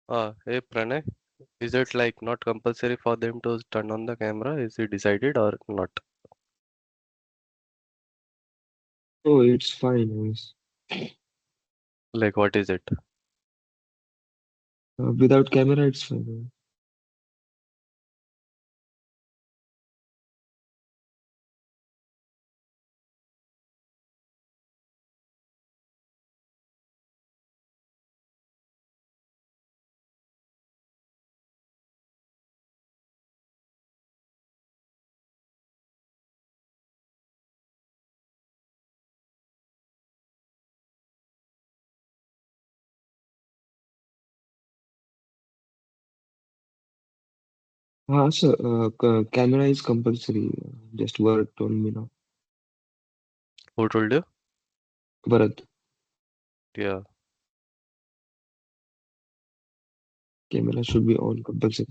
Hey Pranay, is it like not compulsory for them to turn on the camera? Is it decided or not? Oh, it's fine. Yes. Like what is it? Without camera, it's fine. Sir, camera is compulsory. Just Bharat told me now. Who told you? Bharat, Yeah. camera should be on compulsory.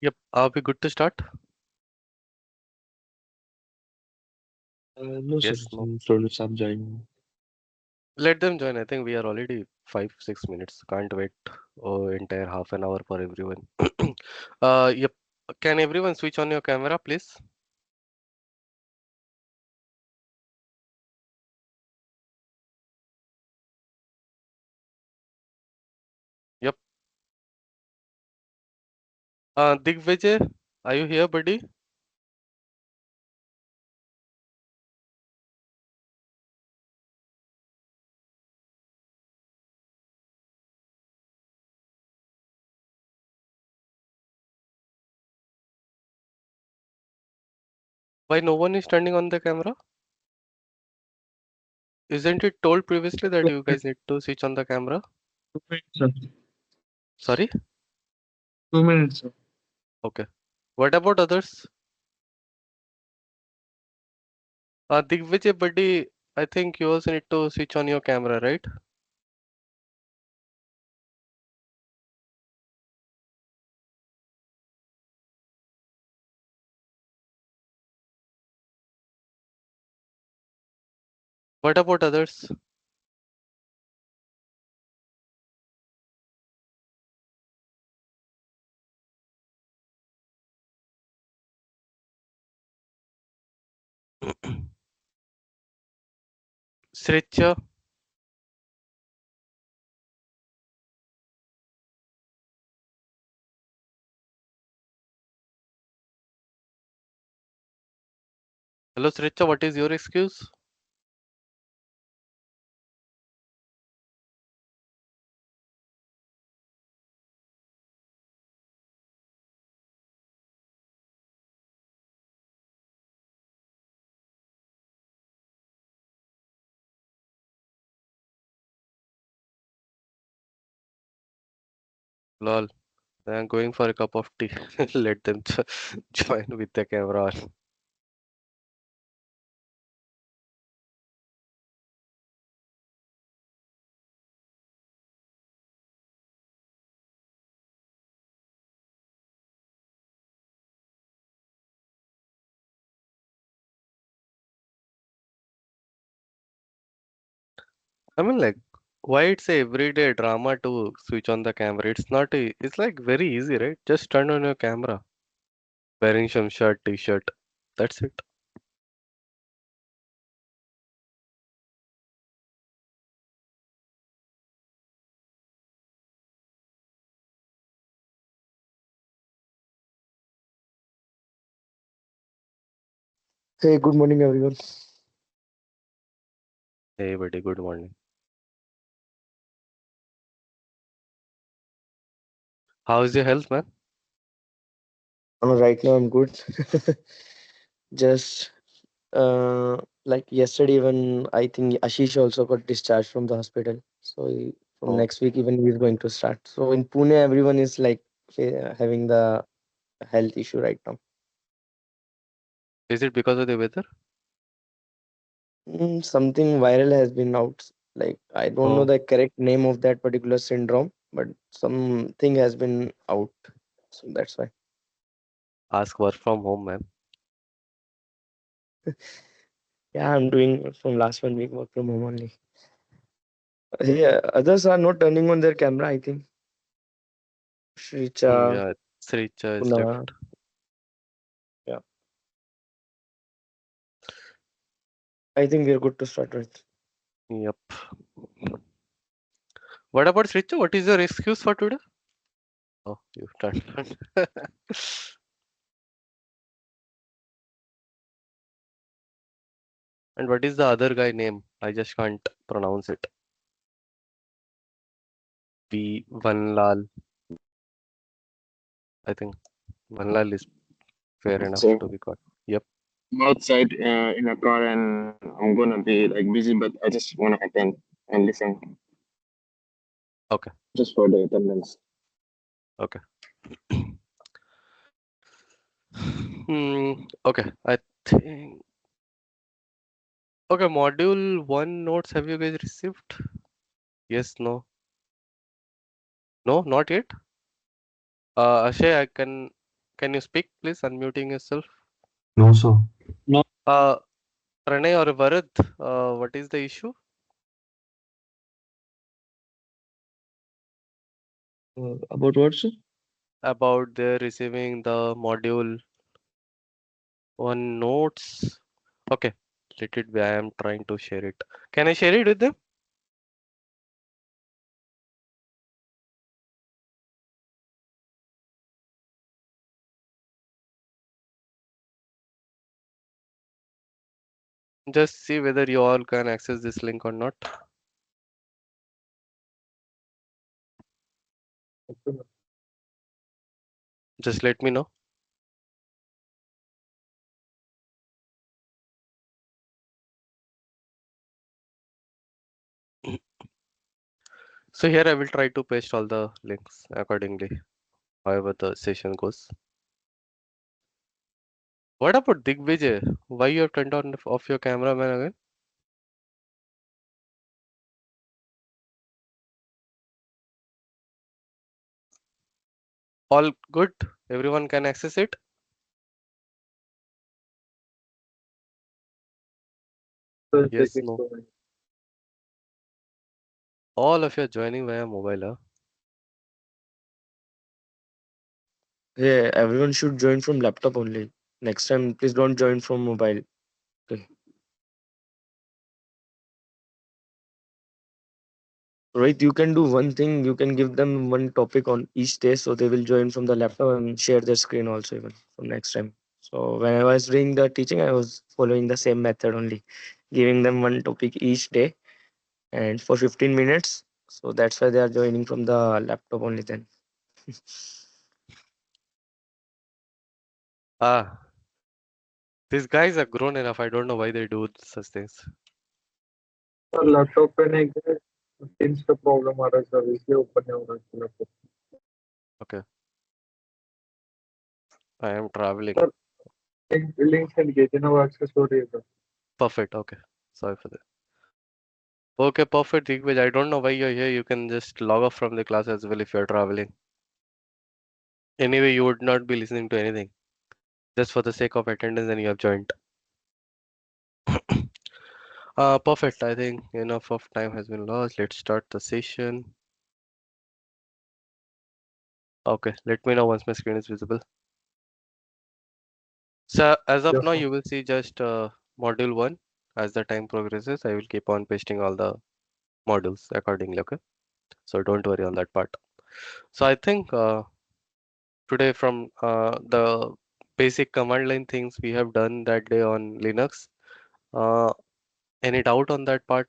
Yep. Are we good to start? No, sir. Yes, no. Some students are joining. Let them join. I think we are already 5, 6 minutes. Can't wait entire half an hour for everyone. Yep. Can everyone switch on your camera, please? Yep. Digvijay, are you here, buddy? Why no one is turning on the camera? Isn't it told previously that you guys need to switch on the camera? 2 minutes, sir. Sorry? 2 minutes, sir. Okay. What about others? Digvijay, buddy, I think you also need to switch on your camera, right? What about others? Sricha, hello Sricha, what is your excuse? Lol, I'm going for a cup of tea. Let them join with the camera on. I mean, like, why it's a everyday drama to switch on the camera? It's like very easy, right? Just turn on your camera, wearing some shirt, t-shirt. That's it. Hey, good morning, everyone. Hey, buddy, good morning. How's your health, man? Right now, I'm good. Just like yesterday, even I think Ashish also got discharged from the hospital. So from Oh, next week, even he's going to start. So in Pune, everyone is like having the health issue right now. is it because of the weather? Something viral has been out. Like I don't know Oh, the correct name of that particular syndrome, but something has been out. So that's why. ask work from home, man. Yeah, I'm doing from last 1 week work from home only. Yeah, others are not turning on their camera, I think. Shricha, Yeah, Sricha is Puna. left. Yeah, I think we're good to start with. Yep. What about Sricha? What is your excuse for today? Oh, you turned on. And what is the other guy name? I just can't pronounce it. V Vanlal. I think Vanlal is fair enough So to be called. Yep. I'm outside in a car and I'm gonna be like busy, but I just wanna attend and listen Okay. just for the attendance. Okay. Okay. I think. Okay. Module one notes have you guys received? Yes. No. No. Not yet. Ashay, I can. Can you speak, please? Unmuting yourself. No, sir. Uh, Pranay or Varad, what is the issue About what, sir? about their receiving the module one notes? Okay, let it be. I am trying to share it. Can I share it with them? Just see whether you all can access this link or not. Just let me know. So here I will try to paste all the links accordingly, however the session goes. What about Digvijay? Why you have turned on off your cameraman again? All good? Everyone can access it? So Yes, taking no. so many. All of you are joining via mobile, huh? Yeah, everyone should join from laptop only. Next time, please don't join from mobile. Okay. Right, you can do one thing. You can give them one topic on each day, so they will join from the laptop and share their screen also even from next time. So when I was doing the teaching, I was following the same method only, giving them one topic each day and for 15 minutes. So that's why they are joining from the laptop only then. Ah, these guys are grown enough. I don't know why they do such things. Sir laptop पे नहीं गए teams का problem आ रहा है sir इसलिए open नहीं हो रहा है laptop Okay, I am traveling. Sir link send किए थे ना वो एक्सेस हो रही है sir Perfect. Okay, sorry for that. Okay, perfect, Digvij. I don't know why you're here. You can just log off from the class as well if you're traveling. Anyway, you would not be listening to anything. Just for the sake of attendance, and you have joined. Perfect. I think enough of time has been lost. Let's start the session. Okay, let me know once my screen is visible. So as of Yes, now, sir. you will see just module one. As the time progresses, I will keep on pasting all the modules accordingly. Okay, so don't worry on that part. So I think today from the basic command line things we have done that day on Linux. Uh, any doubt on that part?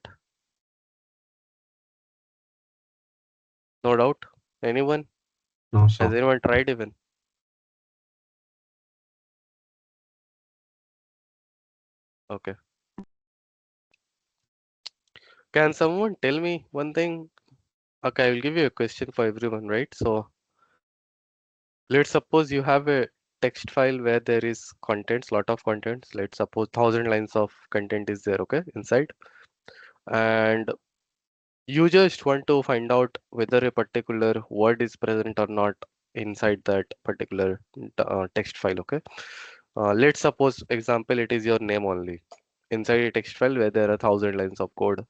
No doubt. Anyone? No, Has sir. anyone tried even? Okay. Can someone tell me one thing? Okay, I will give you a question for everyone, right? So let's suppose you have a text file where there is contents, lot of contents. Let's suppose 1,000 lines of content is there, okay, inside. And you just want to find out whether a particular word is present or not inside that particular text file, okay? Let's suppose, example, it is your name only inside a text file where there are 1,000 lines of code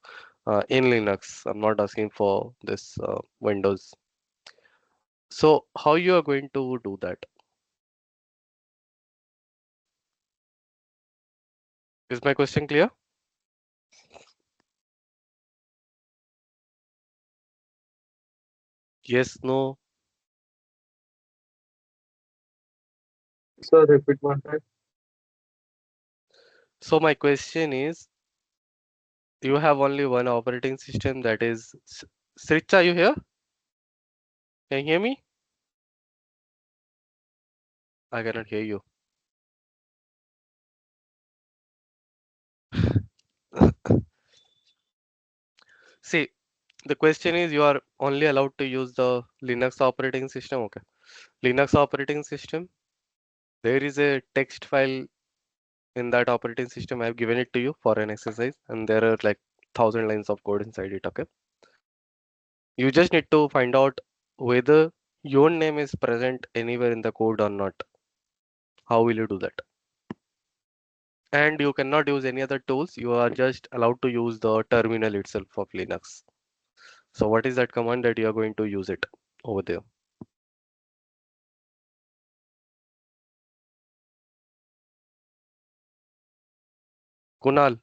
in Linux. I'm not asking for this Windows. So how you are going to do that? Is my question clear? Yes, no. Sir, repeat one time. So my question is, you have only one operating system, that is Sricha, are you here? Can you hear me? I cannot hear you. See, the question is you are only allowed to use the Linux operating system. Okay. Linux operating system. There is a text file in that operating system. I have given it to you for an exercise, and there are like 1,000 lines of code inside it. Okay. You just need to find out whether your name is present anywhere in the code or not. How will you do that? And you cannot use any other tools. You are just allowed to use the terminal itself of Linux. So what is that command that you are going to use it over there? Kunal,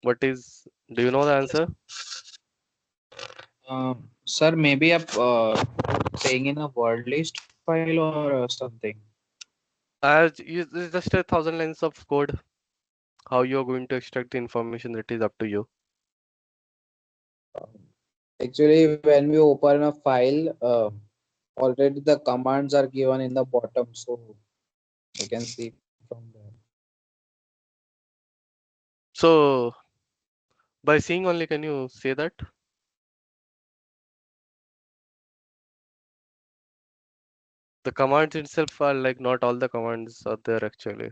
do you know the answer? Sir, maybe saying in a word list file or something. As it's just 1,000 lines of code. How you are going to extract the information, that is up to you. Actually, when we open a file, already the commands are given in the bottom, so you can see from there. So by seeing only, can you say that? The commands itself are like, not all the commands are there actually.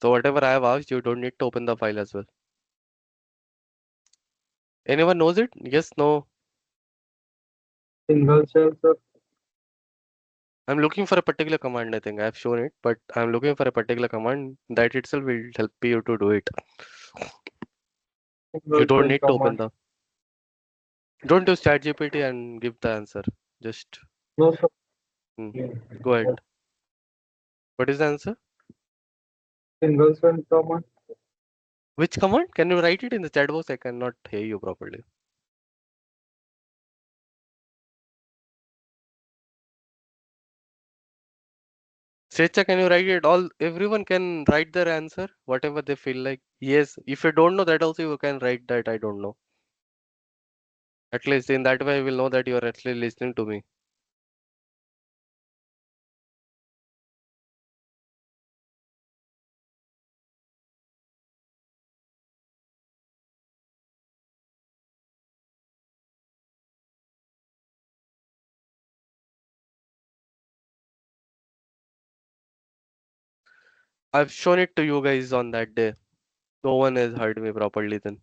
So whatever I have asked, you don't need to open the file as well. Anyone knows it? Yes, no. Single cell, sir. I'm looking for a particular command. I think I've shown it, but I'm looking for a particular command that itself will help you to do it. You don't need to open the. Don't use ChatGPT and give the answer. Just No, sir. go ahead. What is the answer? Single sign command. Which command? Can you write it in the chat box? I cannot hear you properly. Srecha, can you write it? Everyone can write their answer, whatever they feel like. Yes, if you don't know that also you can write that I don't know. At least in that way I will know that you are actually listening to me. I've shown it to you guys on that day. No one has heard me properly then.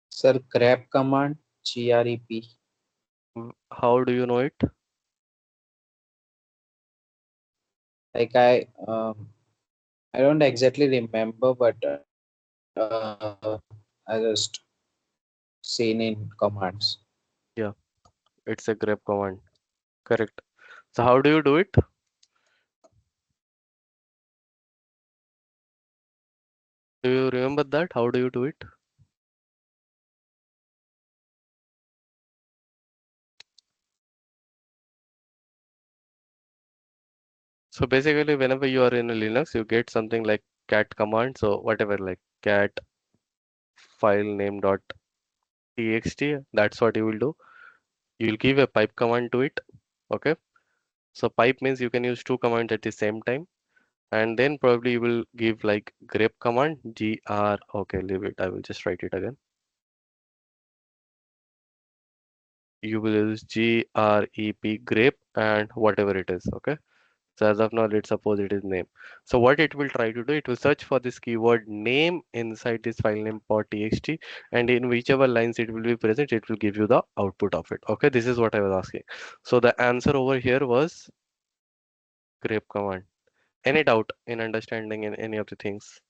Sir, grep command, grep. How do you know it? Like I don't exactly remember, but I just seen in commands. Yeah, it's a grep command. Correct. So how do you do it? Do you remember that? How do you do it? So basically, whenever you are in a Linux, you get something like cat command. So whatever, like cat file name dot txt, that's what you will do. You will give a pipe command to it. Okay. So pipe means you can use two commands at the same time. And then probably you will give like grep command, okay, leave it. I will just write it again. You will use grep grep and whatever it is. Okay. So as of now, let's suppose it is name. So what it will try to do, it will search for this keyword name inside this file name .txt, and in whichever lines it will be present, it will give you the output of it. Okay, this is what I was asking. So the answer over here was grep command. Any doubt in understanding in any of the things?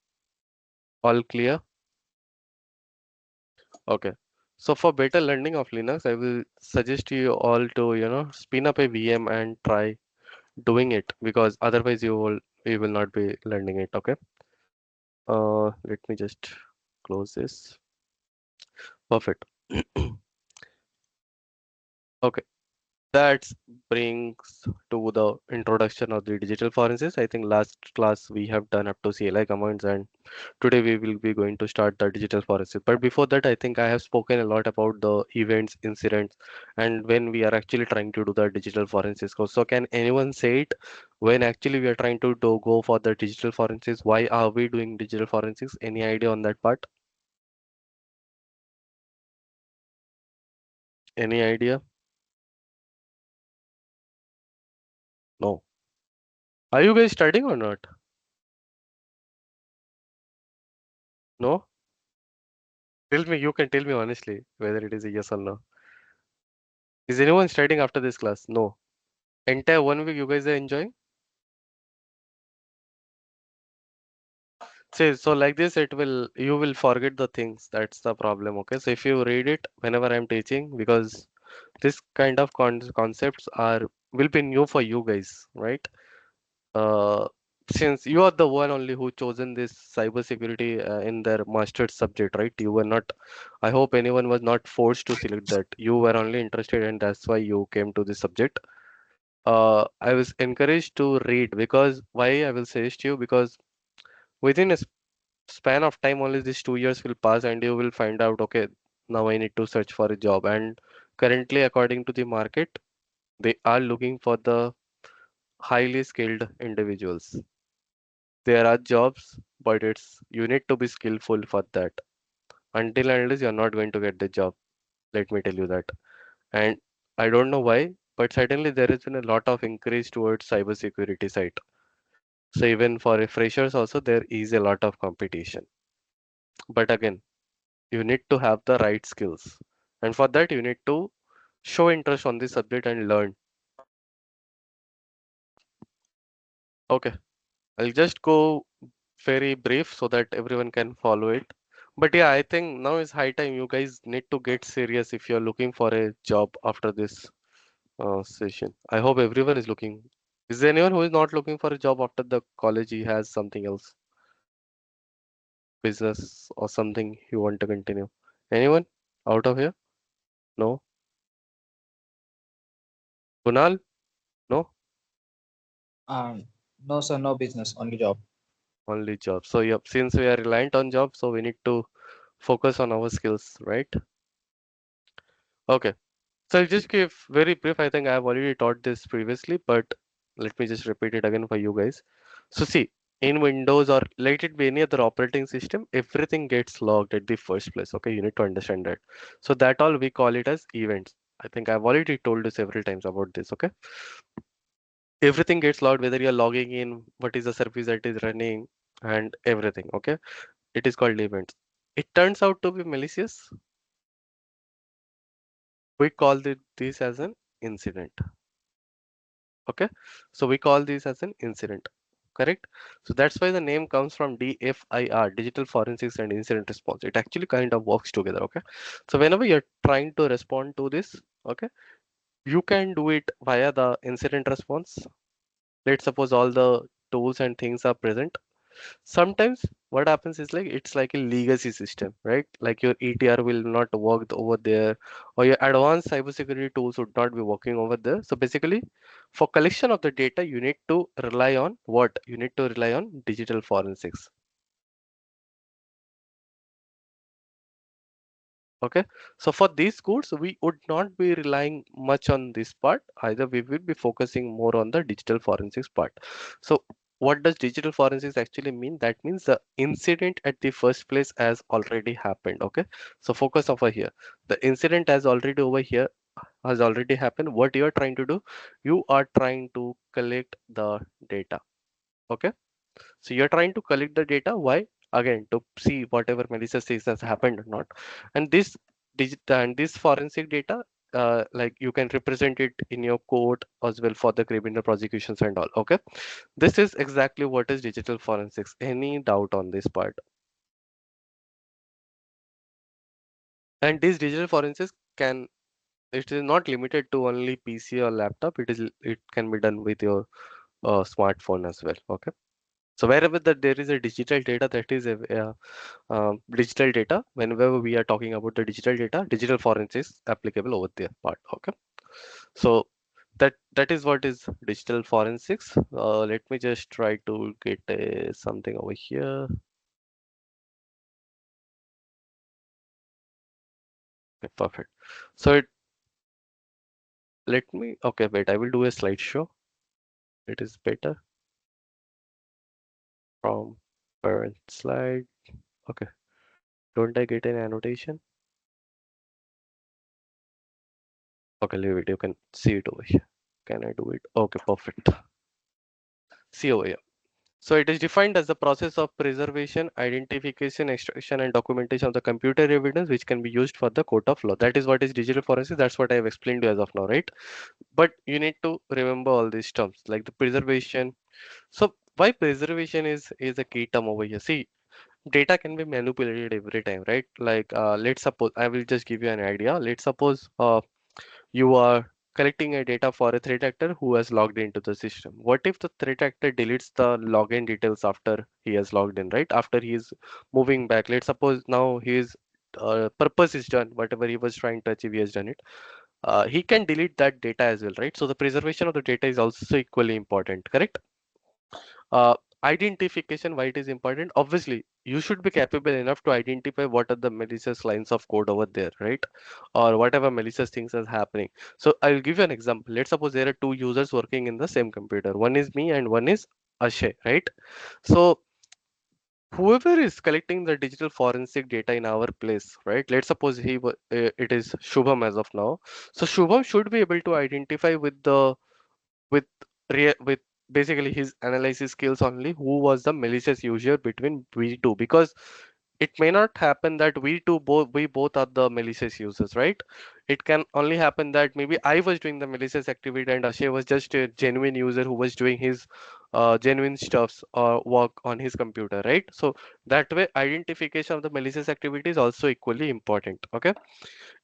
All clear? Okay. So for better learning of Linux, I will suggest you all to, spin up a VM and try doing it, because otherwise you will not be learning it. Okay. Let me just close this. Perfect. Okay, that brings to the introduction of the digital forensics. I think last class we have done up to CLI commands, and today we will be going to start the digital forensics. But before that, I think I have spoken a lot about the events, incidents, and when we are actually trying to do the digital forensics course. So can anyone say it when actually we are trying to go for the digital forensics? Why are we doing digital forensics? Any idea on that part? Any idea? No. Are you guys studying or not? No? Tell me, you can tell me honestly whether it is a yes or no. Is anyone studying after this class? No. Entire 1 week you guys are enjoying? See, so like this you will forget the things. That's the problem. Okay. So if you read it whenever I'm teaching, because this kind of concepts will be new for you guys, right? Uh, since you are the one only who chosen this cybersecurity in their master's subject, right? You were not, I hope anyone was not forced to select that. You were only interested and that's why you came to this subject. I was encouraged to read, because why I will suggest you, because within a span of time only these 2 years will pass and you will find out, okay, now I need to search for a job. And currently, according to the market, they are looking for the highly skilled individuals. There are jobs, but you need to be skillful for that. Until and unless you're not going to get the job, let me tell you that. And I don't know why, but certainly there has been a lot of increase towards cybersecurity side. So even for freshers also there is a lot of competition. But again, you need to have the right skills. And for that you need to show interest on the subject and learn. Okay, I'll just go very brief so that everyone can follow it. But yeah, I think now is high time you guys need to get serious if you're looking for a job after this session. I hope everyone is looking. Is there anyone who is not looking for a job after the college? He has something else, business or something you want to continue. Anyone out of here? No. Kunal? No. No, sir, no business, only job. Only job. So yep, since we are reliant on job, so we need to focus on our skills, right? Okay. So I'll just give very brief. I think I have already taught this previously, but let me just repeat it again for you guys. So see, in Windows or let it be any other operating system, everything gets logged at the first place. Okay, you need to understand that. So that all we call it as events. I think I've already told you several times about this. Okay, everything gets logged, whether you're logging in, what is the service that is running, and everything. Okay, it is called events. It turns out to be malicious. We call this as an incident. Okay, so we call this as an incident, correct? So that's why the name comes from DFIR, digital forensics and incident response. It actually kind of works together. Okay, so whenever you're trying to respond to this, okay, you can do it via the incident response. Let's suppose all the tools and things are present. Sometimes what happens is like it's like a legacy system, right? Like your ETR will not work over there, or your advanced cybersecurity tools would not be working over there. So basically, for collection of the data, you need to rely on what? You need to rely on digital forensics. Okay, so for these codes, we would not be relying much on this part. Either we will be focusing more on the digital forensics part. So what does digital forensics actually mean? That means the incident at the first place has already happened. Okay, so focus over here. The incident has already over here has already happened. What you are trying to do? You are trying to collect the data. Okay, so you're trying to collect the data. Why? Again, to see whatever malicious things has happened or not. And this digital and this forensic data, like you can represent it in your court as well for the criminal prosecutions and all. Okay, this is exactly what is digital forensics. Any doubt on this part? And this digital forensics can, it is not limited to only PC or laptop. It can be done with your smartphone as well. Okay, so wherever that there is a digital data, that is a digital data. Whenever we are talking about the digital data, digital forensics applicable over there part. Okay, so that is what is digital forensics. Let me just try to get something over here. Okay, perfect. So let me, okay, wait, I will do a slideshow. It is better from parent slide. Okay, don't I get an annotation? Okay, leave it. You can see it over here. Can I do it? Okay, perfect. See over here. So it is defined as the process of preservation, identification, extraction, and documentation of the computer evidence which can be used for the court of law. That is what is digital forensics. That's what I have explained to you as of now, right? But you need to remember all these terms like the preservation. So why preservation is a key term over here? See, data can be manipulated every time, right? Like let's suppose I will just give you an idea. Let's suppose you are collecting a data for a threat actor who has logged into the system. What if the threat actor deletes the login details after he has logged in, right? After he is moving back. Let's suppose now his purpose is done, whatever he was trying to achieve, he has done it. He can delete that data as well, right? So the preservation of the data is also equally important, correct? uh, Identification, why it is important? Obviously you should be capable enough to identify what are the malicious lines of code over there, right? Or whatever malicious things is happening. So I'll give you an example. Let's suppose there are two users working in the same computer. One is me and one is Ashay, right? So whoever is collecting the digital forensic data in our place, right? Let's suppose it is Shubham as of now. So Shubham should be able to identify with the with with basically his analysis skills only, who was the malicious user between we two, because it may not happen that we both are the malicious users, right? It can only happen that maybe I was doing the malicious activity and Ashay was just a genuine user who was doing his genuine stuffs or work on his computer, right? So that way identification of the malicious activity is also equally important. Okay.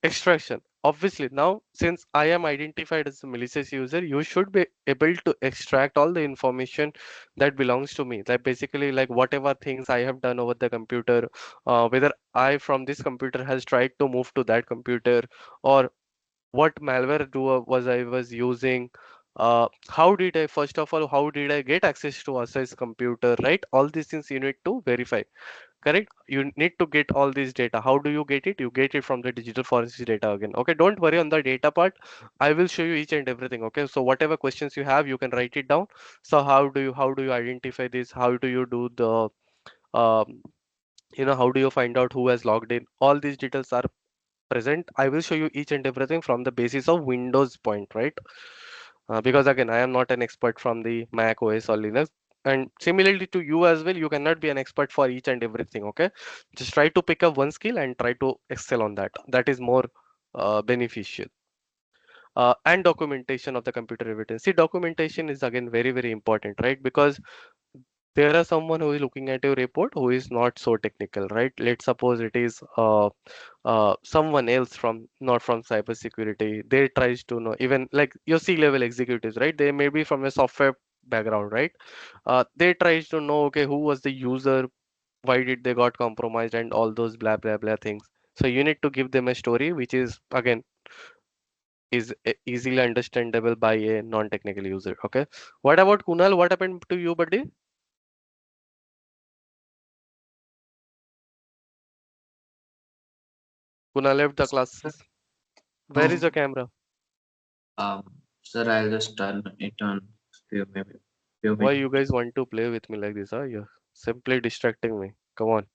Extraction. Obviously, now since I am identified as a malicious user, you should be able to extract all the information that belongs to me. Like basically, like whatever things I have done over the computer, whether I from this computer has tried to move to that computer, or what malware was I was using. How did I, first of all, how did I get access to Asai's computer, right? All these things you need to verify. Correct, you need to get all this data. How do you get it? You get it from the digital forensics data again. Okay, don't worry on the data part, I will show you each and everything. Okay, so whatever questions you have, you can write it down. So how do you identify this? How do you do the um, how do you find out who has logged in? All these details are present. I will show you each and everything from the basis of Windows point, right? Because again, I am not an expert from the Mac OS or Linux. And similarly to you as well, you cannot be an expert for each and everything. Okay, just try to pick up one skill and try to excel on that. That is more beneficial. And documentation of the computer evidence. See, documentation is again very, very important, right? Because there are someone who is looking at your report who is not so technical, right? Let's suppose it is someone else from not from cybersecurity. They tries to know, even like your C-level executives, right? They may be from a software background, right? They tries to know, okay, who was the user, why did they got compromised, and all those blah blah blah things. So you need to give them a story which is again is easily understandable by a non-technical user. Okay. What about Kunal? What happened to you, buddy? Kunal left the class. Where is No, your camera? sir, I'll just turn it on maybe few Why minutes. you guys want to play with me like this? Huh? You're simply distracting me. Come on.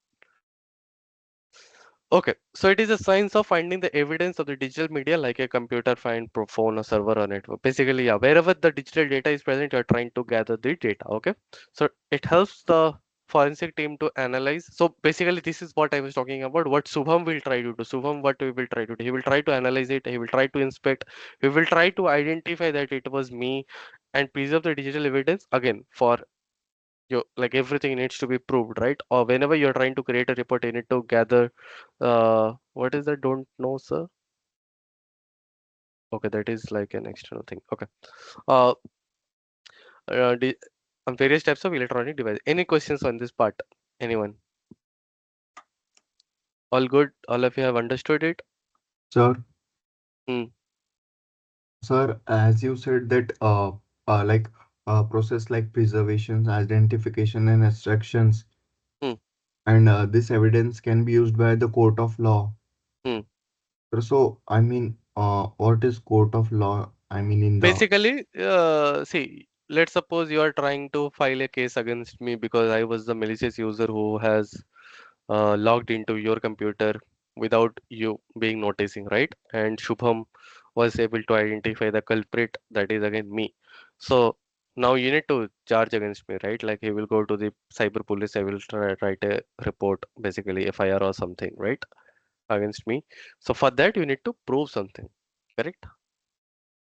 Okay, so it is a science of finding the evidence of the digital media like a computer find phone or server or network. Basically, yeah, wherever the digital data is present, you're trying to gather the data. Okay, so it helps the forensic team to analyze. So basically, this is what I was talking about. What Subham will try to do. Subham, what he will try to do. He will try to analyze it. He will try to inspect. He will try to identify that it was me and preserve the digital evidence again for you, like everything needs to be proved, right? Or whenever you're trying to create a report, you need to gather what is that? Don't know, sir. Okay, that is like an external thing. Okay. uh, uh the, on various types of electronic device. Any questions on this part? Anyone? All good? All of you have understood it? Sir, Hmm. sir, as you said that like process like preservations, identification, and extractions, Hmm. and this evidence can be used by the court of law. Hmm. So, I mean, what is court of law? I mean, in the Basically, see, let's suppose you are trying to file a case against me because I was the malicious user who has logged into your computer without you being noticing, right? And Shubham was able to identify the culprit, that is again me. So now you need to charge against me, right? Like he will go to the cyber police, I will write a report, basically FIR or something, right? Against me. So for that you need to prove something, correct?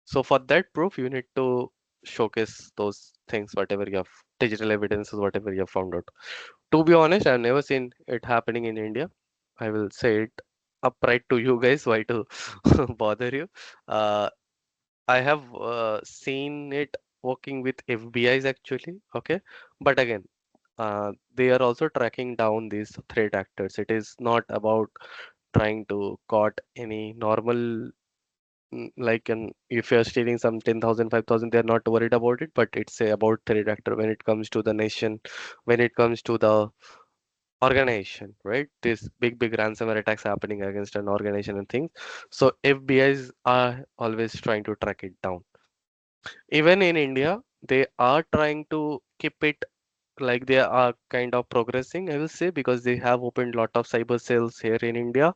So for that proof, you need to showcase those things, whatever you have, digital evidences, whatever you have found out. To be honest, I've never seen it happening in India. I will say it upright to you guys, why to bother you. Uh, I have seen it working with FBI's actually, okay. But again, they are also tracking down these threat actors. It is not about trying to caught any normal like if you're stealing some 10,000, 5,000, they're not worried about it, but it's about threat actor when it comes to the nation, when it comes to the organization, right? This big ransomware attacks happening against an organization and things. So FBI's are always trying to track it down. Even in India, they are trying to keep it like they are kind of progressing, I will say, because they have opened lot of cyber cells here in India,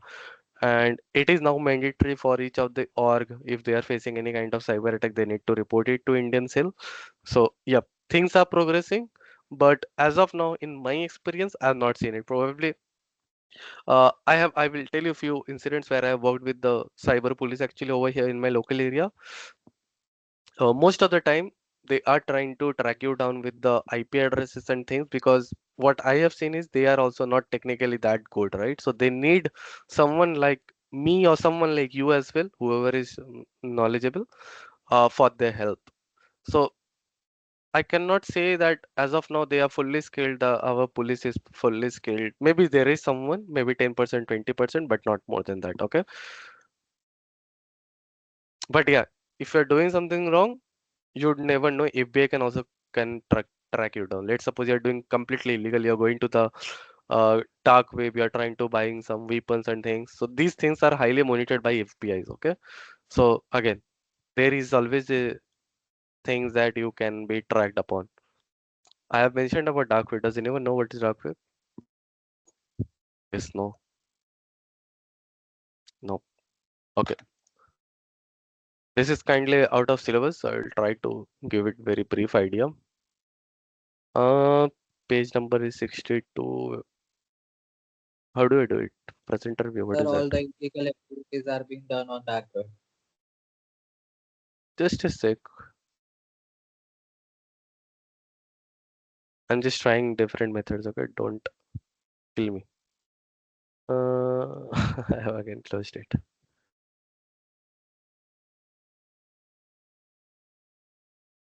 and it is now mandatory for each of the org, if they are facing any kind of cyber attack, they need to report it to Indian cell. So yep, things are progressing, but as of now, in my experience, I have not seen it. Probably, I will tell you a few incidents where I have worked with the cyber police actually over here in my local area. Most of the time, they are trying to track you down with the IP addresses and things, because what I have seen is they are also not technically that good, right? So they need someone like me or someone like you as well, whoever is knowledgeable, for their help. So I cannot say that as of now they are fully skilled. Our police is fully skilled. Maybe there is someone, maybe 10%, 20%, but not more than that. Okay. But yeah, if you're doing something wrong, you'd never know. FBI can also can track you down. Let's suppose you're doing completely illegal. You're going to the dark web. You're trying to buying some weapons and things. So these things are highly monitored by FBI's. Okay. So again, there is always a things that you can be tracked upon. I have mentioned about dark web. Does anyone know what is dark web? Yes, no, no. Okay. This is kindly out of syllabus. I'll try to give it very brief idea. Uh, Page number is 62. How do I do it? Presenter view. What Sir, is that? all the illegal activities are being done on dark web. Just a sec. I'm just trying different methods. Okay, don't kill me. I have again closed it.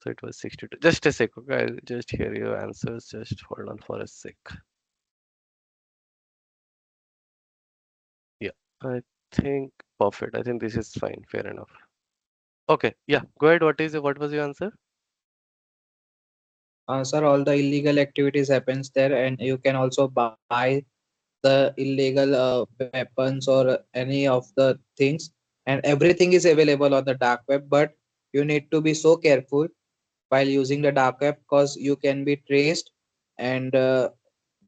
So it was 62. Just a sec. Okay, I'll just hear your answers. Just hold on for a sec. Yeah, I think perfect. I think this is fine. Fair enough. Okay. Yeah. Go ahead. What was your answer? Sir, all the illegal activities happens there, and you can also buy the illegal weapons or any of the things, and everything is available on the dark web. But you need to be so careful while using the dark web, because you can be traced, and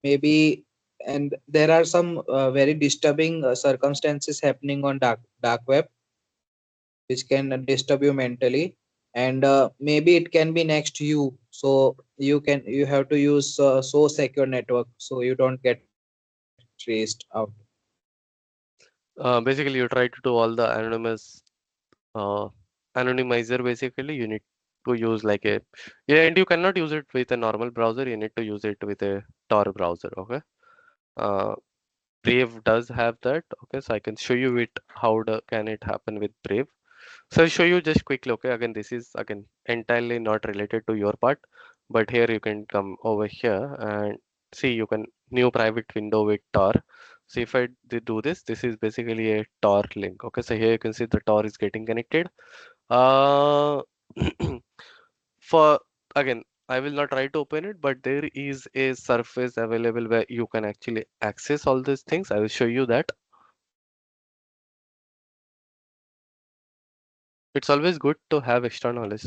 maybe, and there are some very disturbing circumstances happening on dark web, which can disturb you mentally, and maybe it can be next to you, so you have to use so secure network so you don't get traced out. Basically, you try to do all the uh, anonymizer. Basically, you need to use like a, yeah, and you cannot use it with a normal browser. You need to use it with a Tor browser. Okay. Uh, Brave does have that. Okay, so I can show you it. Can it happen with Brave? So I'll show you just quickly. Okay, again, this is again entirely not related to your part, but here you can come over here and see, you can new private window with Tor. So if I do this, this is basically a Tor link. Okay, so here you can see the Tor is getting connected. Uh, for again, I will not try to open it, but there is a surface available where you can actually access all these things. I will show you that. It's always good to have extra knowledge.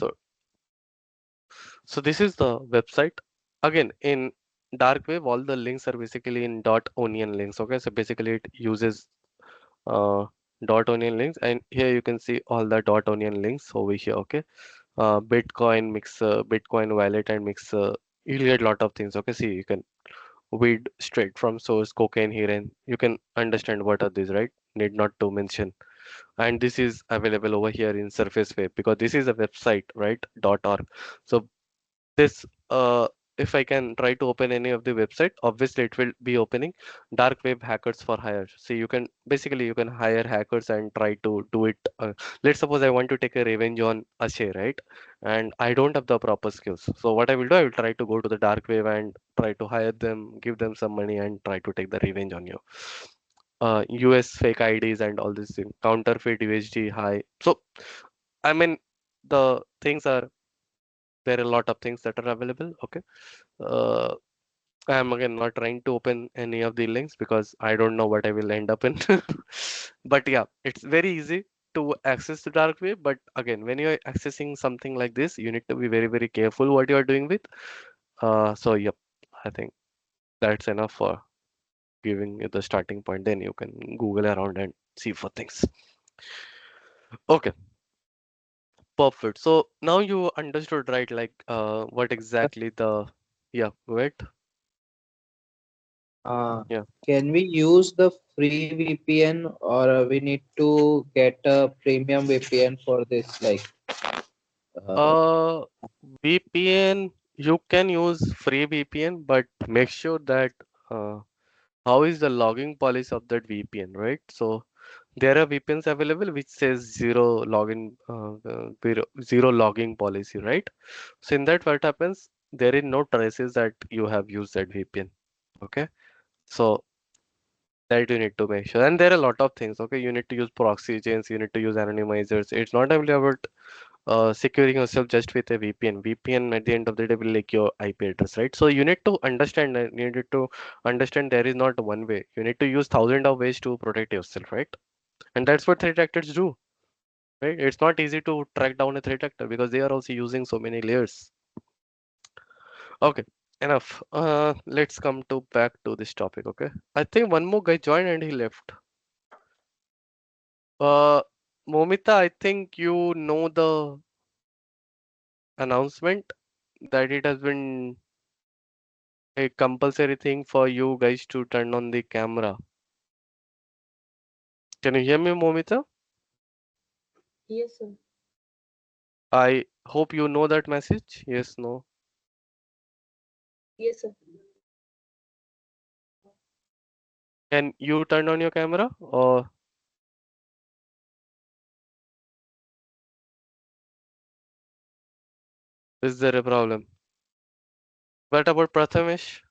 So this is the website. Again, in dark web, all the links are basically in .onion links. Okay, so basically it uses uh, .onion links, and here you can see all the .onion links over here. Okay, Bitcoin mixer, Bitcoin wallet, and mixer. You'll get a lot of things. Okay, see, you can weed straight from source, cocaine here, and you can understand what are these, right? Need not to mention. And this is available over here in Surface Web, because this is a website, right? .org. So this if I can try to open any of the website, obviously it will be opening dark web hackers for hire. So you can basically you can hire hackers and try to do it. Let's suppose I want to take a revenge on Ashay, right? And I don't have the proper skills. So what I will do, I will try to go to the dark web and try to hire them, give them some money, and try to take the revenge on you. US fake IDs and all this thing, counterfeit USD high. So I mean, the things are, there are a lot of things that are available. Okay. uh, I'm again not trying to open any of the links because I don't know what I will end up in. But yeah, it's very easy to access the dark web, but again, when you're accessing something like this, you need to be very very careful what you are doing with. So yep, I think that's enough for giving you the starting point. Then you can google around and see for things. Okay. Perfect. So now you understood, right? Like, what exactly the, yeah, wait, Uh, yeah. can we use the free VPN or we need to get a premium VPN for this? Like, uh, Uh, VPN, you can use free VPN, but make sure that uh, how is the logging policy of that VPN, right? So there are VPNs available which says zero login, zero logging policy, right? So in that, what happens? There is no traces that you have used that VPN. Okay, so that you need to make sure. And there are a lot of things. Okay, you need to use proxy agents, you need to use anonymizers. It's not only about securing yourself just with a VPN. VPN at the end of the day will like your IP address, right? So you need to understand that you need to understand there is not one way. You need to use thousands of ways to protect yourself, right? And that's what threat actors do, right? It's not easy to track down a threat actor because they are also using so many layers. Okay, enough. Let's come to back to this topic. Okay, I think one more guy joined and he left. Uh, Momita, I think you know the announcement that it has been a compulsory thing for you guys to turn on the camera. Can you hear me, Momita? Yes, sir. I hope you know that message. Yes, no. Yes, sir. Can you turn on your camera or is there a problem? What about Prathamesh?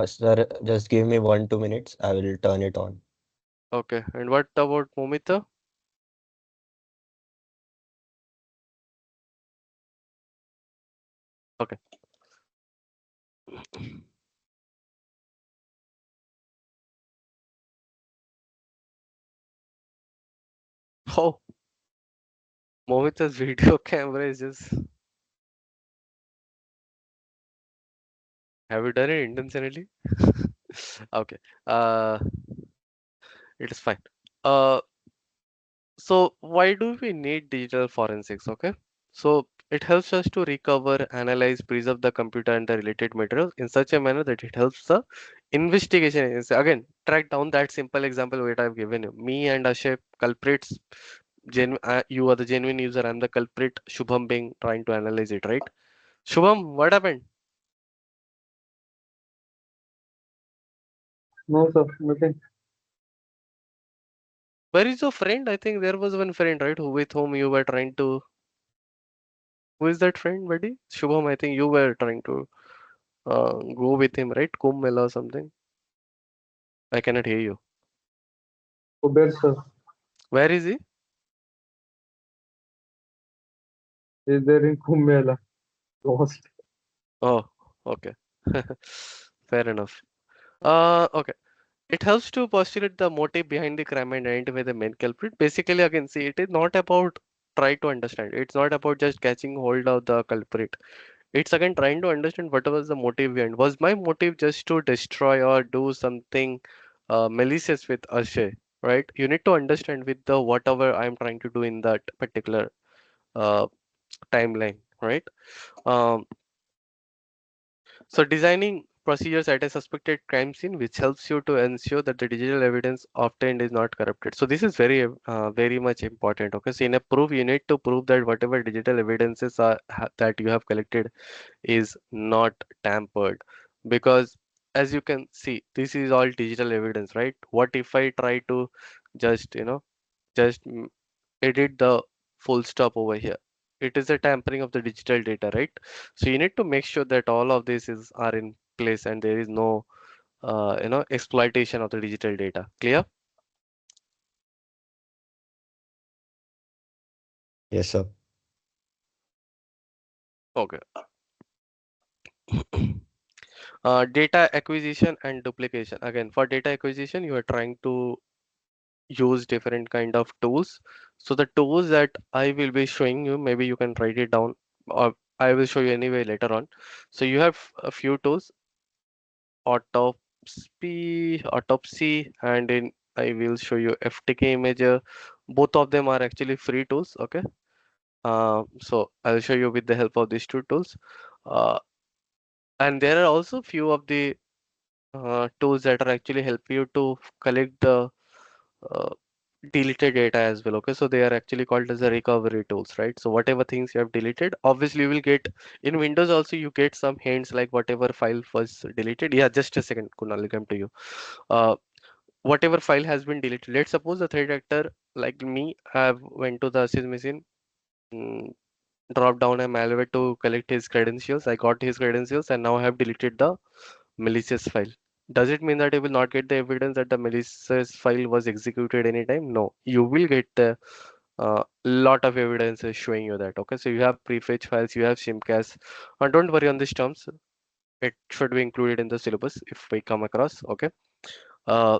Sir, just give me 1 2 minutes. I will turn it on. Okay, and what about Momita? Okay. Oh, Momita's video camera is just. Have you done it intentionally? Okay. Uh, it is fine. Uh, so why do we need digital forensics? Okay. So it helps us to recover, analyze, preserve the computer and the related materials in such a manner that it helps the investigation agency. Again, track down that simple example what I've given you. Me and Ashay culprits. You are the genuine user. I'm the culprit. Shubham being trying to analyze it, right? Shubham, what happened? No, sir, nothing. Where is your friend? I think there was one friend, right, who with whom you were trying to. Who is that friend, buddy? Shubham, I think you were trying to go with him, right? Kumbh Mela or something. I cannot hear you. Uber, sir, Where is he? is there in Kumbh Mela. Lost. Oh, okay. Fair enough. Okay. It helps to postulate the motive behind the crime and identify the main culprit. Basically, again, see, it is not about try to understand. It's not about just catching hold of the culprit. It's again trying to understand what was the motive behind. Was my motive just to destroy or do something malicious with Ashay? Right? You need to understand with the whatever I'm trying to do in that particular uh, timeline, right? Um, so designing procedures at a suspected crime scene, which helps you to ensure that the digital evidence obtained is not corrupted. So this is very much important. Okay, so in a proof, you need to prove that whatever digital evidences that you have collected is not tampered, because as you can see, this is all digital evidence, right? What if I try to just just edit the full stop over here? It is a tampering of the digital data, right? So you need to make sure that all of this is are in place and there is no exploitation of the digital data. Clear? Yes, sir. Okay. Data acquisition and duplication. Again, for data acquisition, you are trying to use different kind of tools. So the tools that I will be showing you, maybe you can write it down, or I will show you anyway later on. So you have a few tools: autopsy, and in I will show you FTK imager, Both of them are actually free tools. Okay. So I'll show you with the help of these two tools. Uh, and there are also few of the tools that are actually help you to collect the uh, deleted data as well. Okay, so they are actually called as the recovery tools, right? So whatever things you have deleted, obviously you will get in Windows also you get some hints like whatever file was deleted. Yeah, just a second, Kunal, I'll come to you. Uh, whatever file has been deleted. Let's suppose the threat actor like me have went to the assist machine, mm, drop down a malware to collect his credentials. I got his credentials and now I have deleted the malicious file. Does it mean that you will not get the evidence that the malicious file was executed anytime? No, you will get the lot of evidence showing you that. Okay, so you have prefetch files, you have simcast. Don't worry on these terms. It should be included in the syllabus if we come across. Okay. Uh,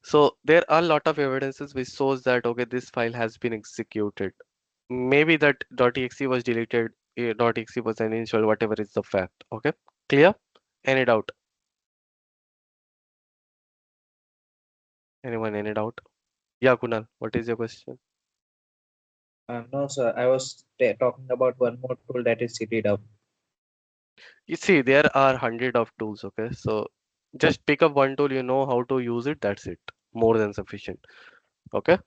so there are a lot of evidences which shows that okay, this file has been executed. Maybe that .exe was deleted, .exe was uninstalled, whatever is the fact. Okay, clear? Any doubt? Anyone any doubt? Yeah, Kunal, what is your question? No, sir. I was talking about one more tool, that is CTW. You see, there are hundred of tools. Okay, so just pick up one tool, you know how to use it. That's it. More than sufficient. Okay,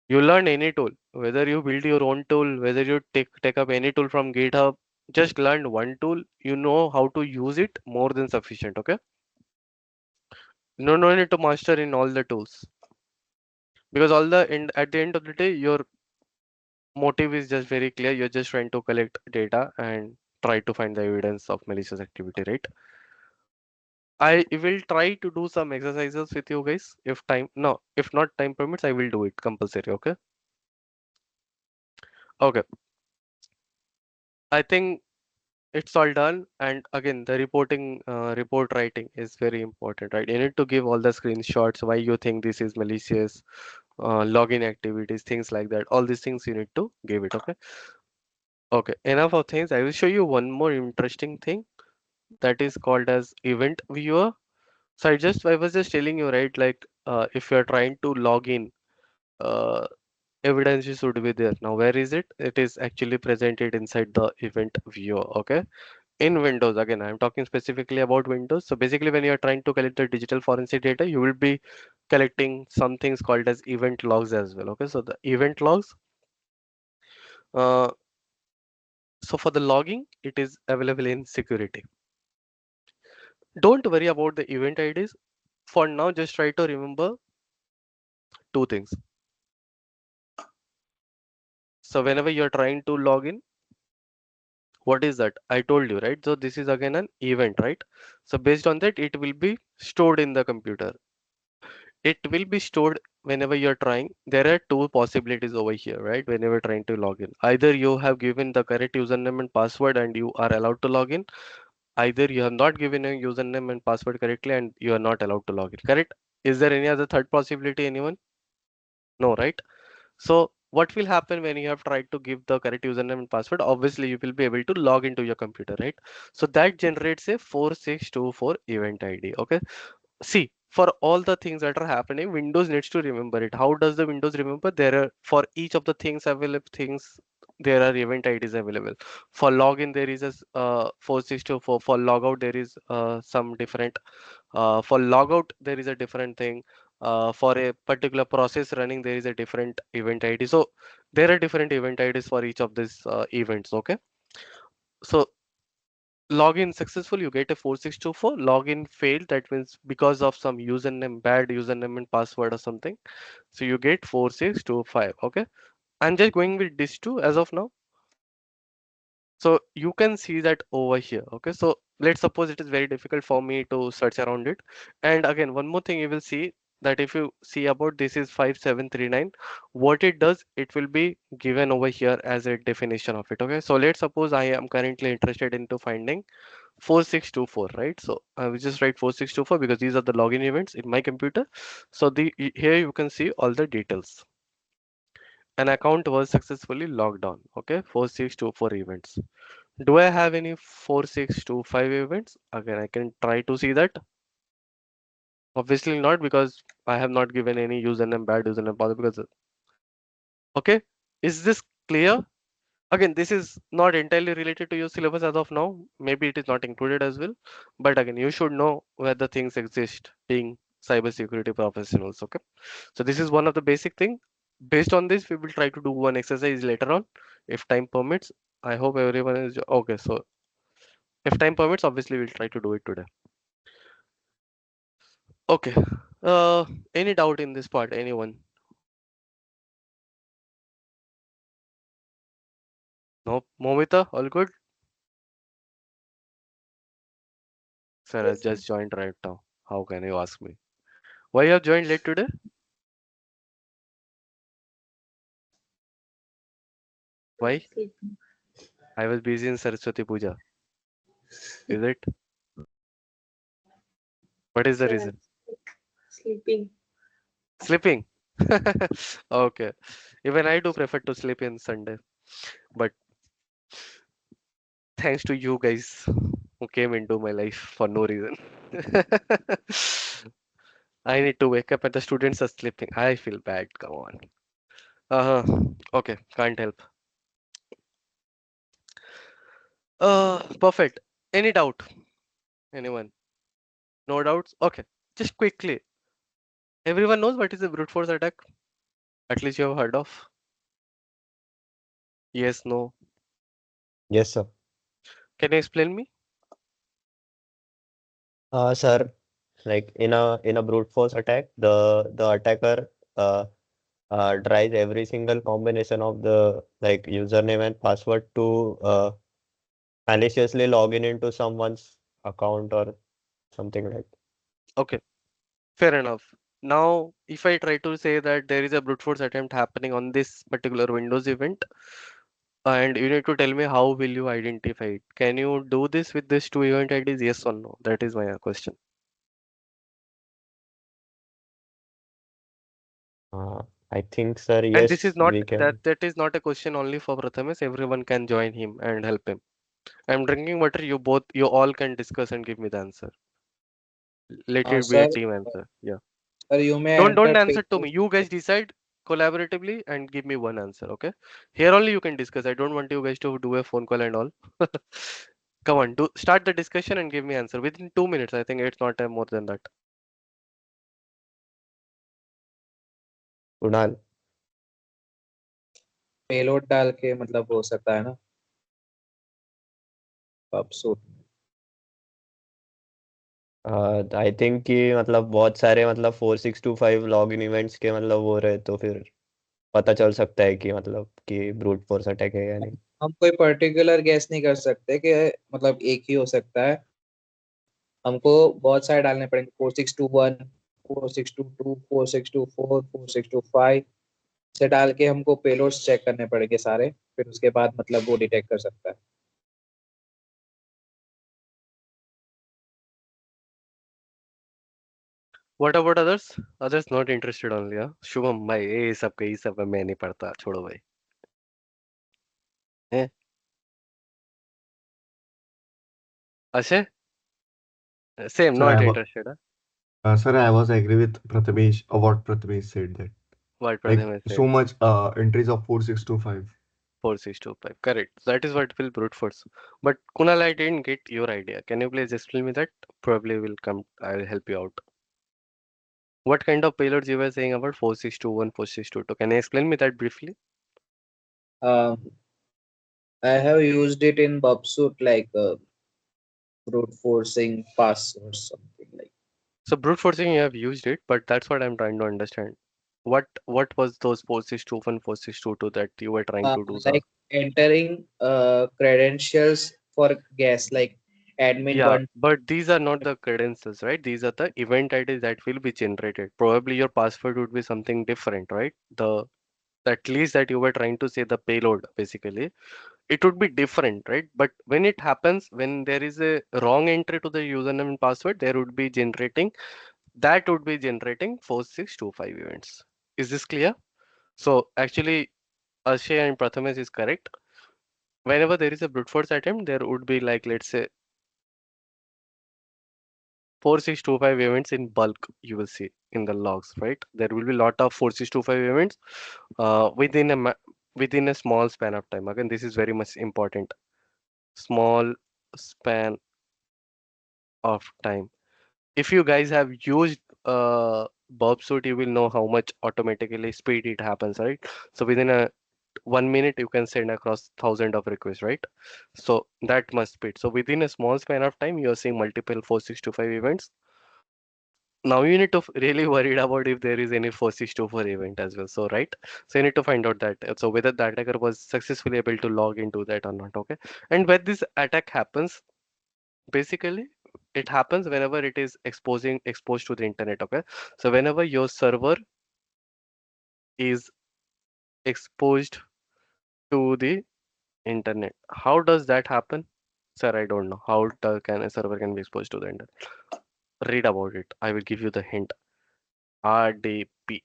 you learn any tool, whether you build your own tool, whether you take up any tool from GitHub. Just learn one tool. You know how to use it. More than sufficient. Okay, no need to master in all the tools because all the end at the end of the day, your motive is just very clear. You're just trying to collect data and try to find the evidence of malicious activity, right? I will try to do some exercises with you guys if time, no, if not time permits, I will do it compulsory. Okay. Okay. I think it's all done. And again, the report writing is very important, right? You need to give all the screenshots, why you think this is malicious, login activities, things like that. All these things you need to give it. Okay. Okay. Enough of things. I will show you one more interesting thing that is called as event viewer. So I was just telling you, right? Like, if you're trying to log in, uh, evidence should be there. Now, where is it? It is actually presented inside the event viewer. Okay. In Windows, again, I'm talking specifically about Windows. So basically, when you're trying to collect the digital forensic data, you will be collecting some things called as event logs as well. Okay. So the event logs, uh, so for the logging, it is available in security. Don't worry about the event IDs. For now, just try to remember two things. So whenever you're trying to log in, what is that? I told you, right? So this is again an event, right? So based on that, it will be stored in the computer. It will be stored whenever you're trying. There are two possibilities over here, right? Whenever trying to log in, either you have given the correct username and password and you are allowed to log in. Either you have not given a username and password correctly and you are not allowed to log in. Correct? Is there any other third possibility? Anyone? No, right? So what will happen when you have tried to give the correct username and password? Obviously, you will be able to log into your computer, right? So that generates a 4624 event ID. Okay. See, for all the things that are happening, Windows needs to remember it. How does the Windows remember? There are for each of the things available things. There are event IDs available. For login, there is a 4624. For logout, there is some different for logout, there is a different thing. For a particular process running, there is a different event ID. So there are different event IDs for each of these events. Okay. So login successful, you get a 4624. Login failed. That means because of some username, bad username and password or something. So you get 4625. Okay. I'm just going with this two as of now. So you can see that over here. Okay, so let's suppose it is very difficult for me to search around it. And again, one more thing you will see that if you see about this is 5739, what it does, it will be given over here as a definition of it. Okay, so let's suppose I am currently interested into finding 4624, right? So I will just write 4624 because these are the login events in my computer. So here you can see all the details. An account was successfully logged on. Okay, 4624 events. Do I have any 4625 events? Again, I can try to see that. Obviously not, because I have not given any username, bad username, password, because okay. Is this clear? Again, this is not entirely related to your syllabus as of now. Maybe it is not included as well. But again, you should know where the things exist, being cybersecurity professionals. Okay. So this is one of the basic thing. Based on this, we will try to do one exercise later on, if time permits. I hope everyone is okay. So if time permits, obviously we'll try to do it today. Okay. Any doubt in this part? Anyone? No. Momita, all good? Sir, I Yes, sir. just joined right now. How can you ask me? Why you have joined late today? Why? Sleeping. I was busy in Saraswati Puja. Is it? What is the Sir, reason? sleeping. Sleeping. Okay. Even I do prefer to sleep in Sunday, but thanks to you guys who came into my life for no reason. I need to wake up and the students are sleeping. I feel bad. Come on. Uh-huh. Okay, can't help. Perfect. Any doubt? Anyone? No doubts? Okay. Just quickly. Everyone knows what is a brute force attack? At least you have heard of. Yes, no. Yes, sir. Can you explain me? Sir, like in a brute force attack, the attacker tries every single combination of the like username and password to maliciously log in into someone's account or something like. Okay, fair enough. Now, if I try to say that there is a brute force attempt happening on this particular Windows event, and you need to tell me how will you identify it? Can you do this with these two event IDs? Yes or no? That is my question. Uh, I think, sir, And this is yes, not we can. that is not a question only for Prathamesh. Everyone can join him and help him. I'm drinking water. You all can discuss and give me the answer. Let it be a Sir, team answer. Yeah. sir, you may Don't enter answer to payload. me. You guys decide collaboratively and give me one answer. Okay. Here only you can discuss. I don't want you guys to do a phone call and all. Come on, do start the discussion and give me answer within 2 minutes. I think it's not more than that. Kunal, payload डाल के मतलब हो सकता है ना पबसूट I think कि मतलब बहुत सारे मतलब 4625 लॉग इन इवेंट्स के मतलब वो रहे तो फिर पता चल सकता है कि मतलब कि ब्रूट फोर्स अटैक है या नहीं. हम कोई पर्टिकुलर गैस नहीं कर सकते कि मतलब एक ही हो सकता है हमको बहुत सारे डालने पड़ेंगे 4621 4622 4624 4625 से डाल के हमको पेलोड्स चेक करने पड़ेंगे सारे फिर उसके बाद मतलब वो डिटेक्ट कर सकता है What about others? Others not interested only. हाँ शुभम भाई ये सब मैं नहीं पढ़ता छोड़ो भाई. हैं अशे same Sir, not interested. Huh? sir, I was agree with Prathamesh, what Prathamesh said that. What Like Pradhamesh said. so much entries of 4625. 4625. Correct. That is what will brute force. But Kunal, I didn't get your idea. Can you please explain me that? Probably will come. I'll help you out. What kind of payloads you were saying about 4621, 4622? Can you explain me that briefly? um, I have used it in Bubsuit like brute forcing pass or something like So brute forcing you have used it, but that's what I'm trying to understand. What was those 4621, 4622 that you were trying to do the like entering credentials for guests like admin yeah, one. but these are not the credentials, right? These are the event IDs that will be generated. Probably your password would be something different, right? The at least that you were trying to say the payload basically it would be different, right? But when it happens, when there is a wrong entry to the username and password, there would be generating 4625 events. Is this clear? So actually Ashay and Prathamesh is correct. Whenever there is a brute force attempt, there would be like let's say 4625 events in bulk you will see in the logs, right? There will be lot of 4625 events within a small span of time. Again, this is very much important. Small span of time. If you guys have used Bob Suit, you will know how much automatically speed it happens, right? So within a 1 minute you can send across thousand of requests, right? So that much speed. So within a small span of time, you're seeing multiple 4625 events. Now you need to really worried about if there is any 4624 event as well. So right, so you need to find out that so whether the attacker was successfully able to log into that or not. Okay, and when this attack happens, basically it happens whenever it is exposed to the internet. Okay, so whenever your server is exposed to the internet, how does that happen? Sir, I don't know how can a server can be exposed to the internet. Read about it, I will give you the hint. RDP.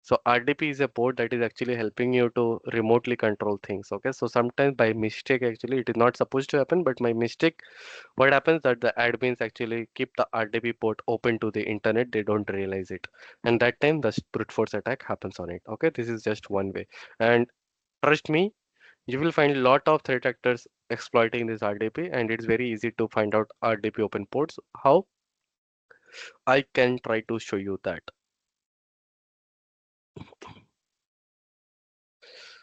So RDP is a port that is actually helping you to remotely control things. Okay, so sometimes by mistake, actually it is not supposed to happen, but by mistake what happens that the admins actually keep the RDP port open to the internet. They don't realize it, and that time the brute force attack happens on it. Okay, this is just one way, and trust me, you will find a lot of threat actors exploiting this RDP, and it's very easy to find out RDP open ports. How? I can try to show you that.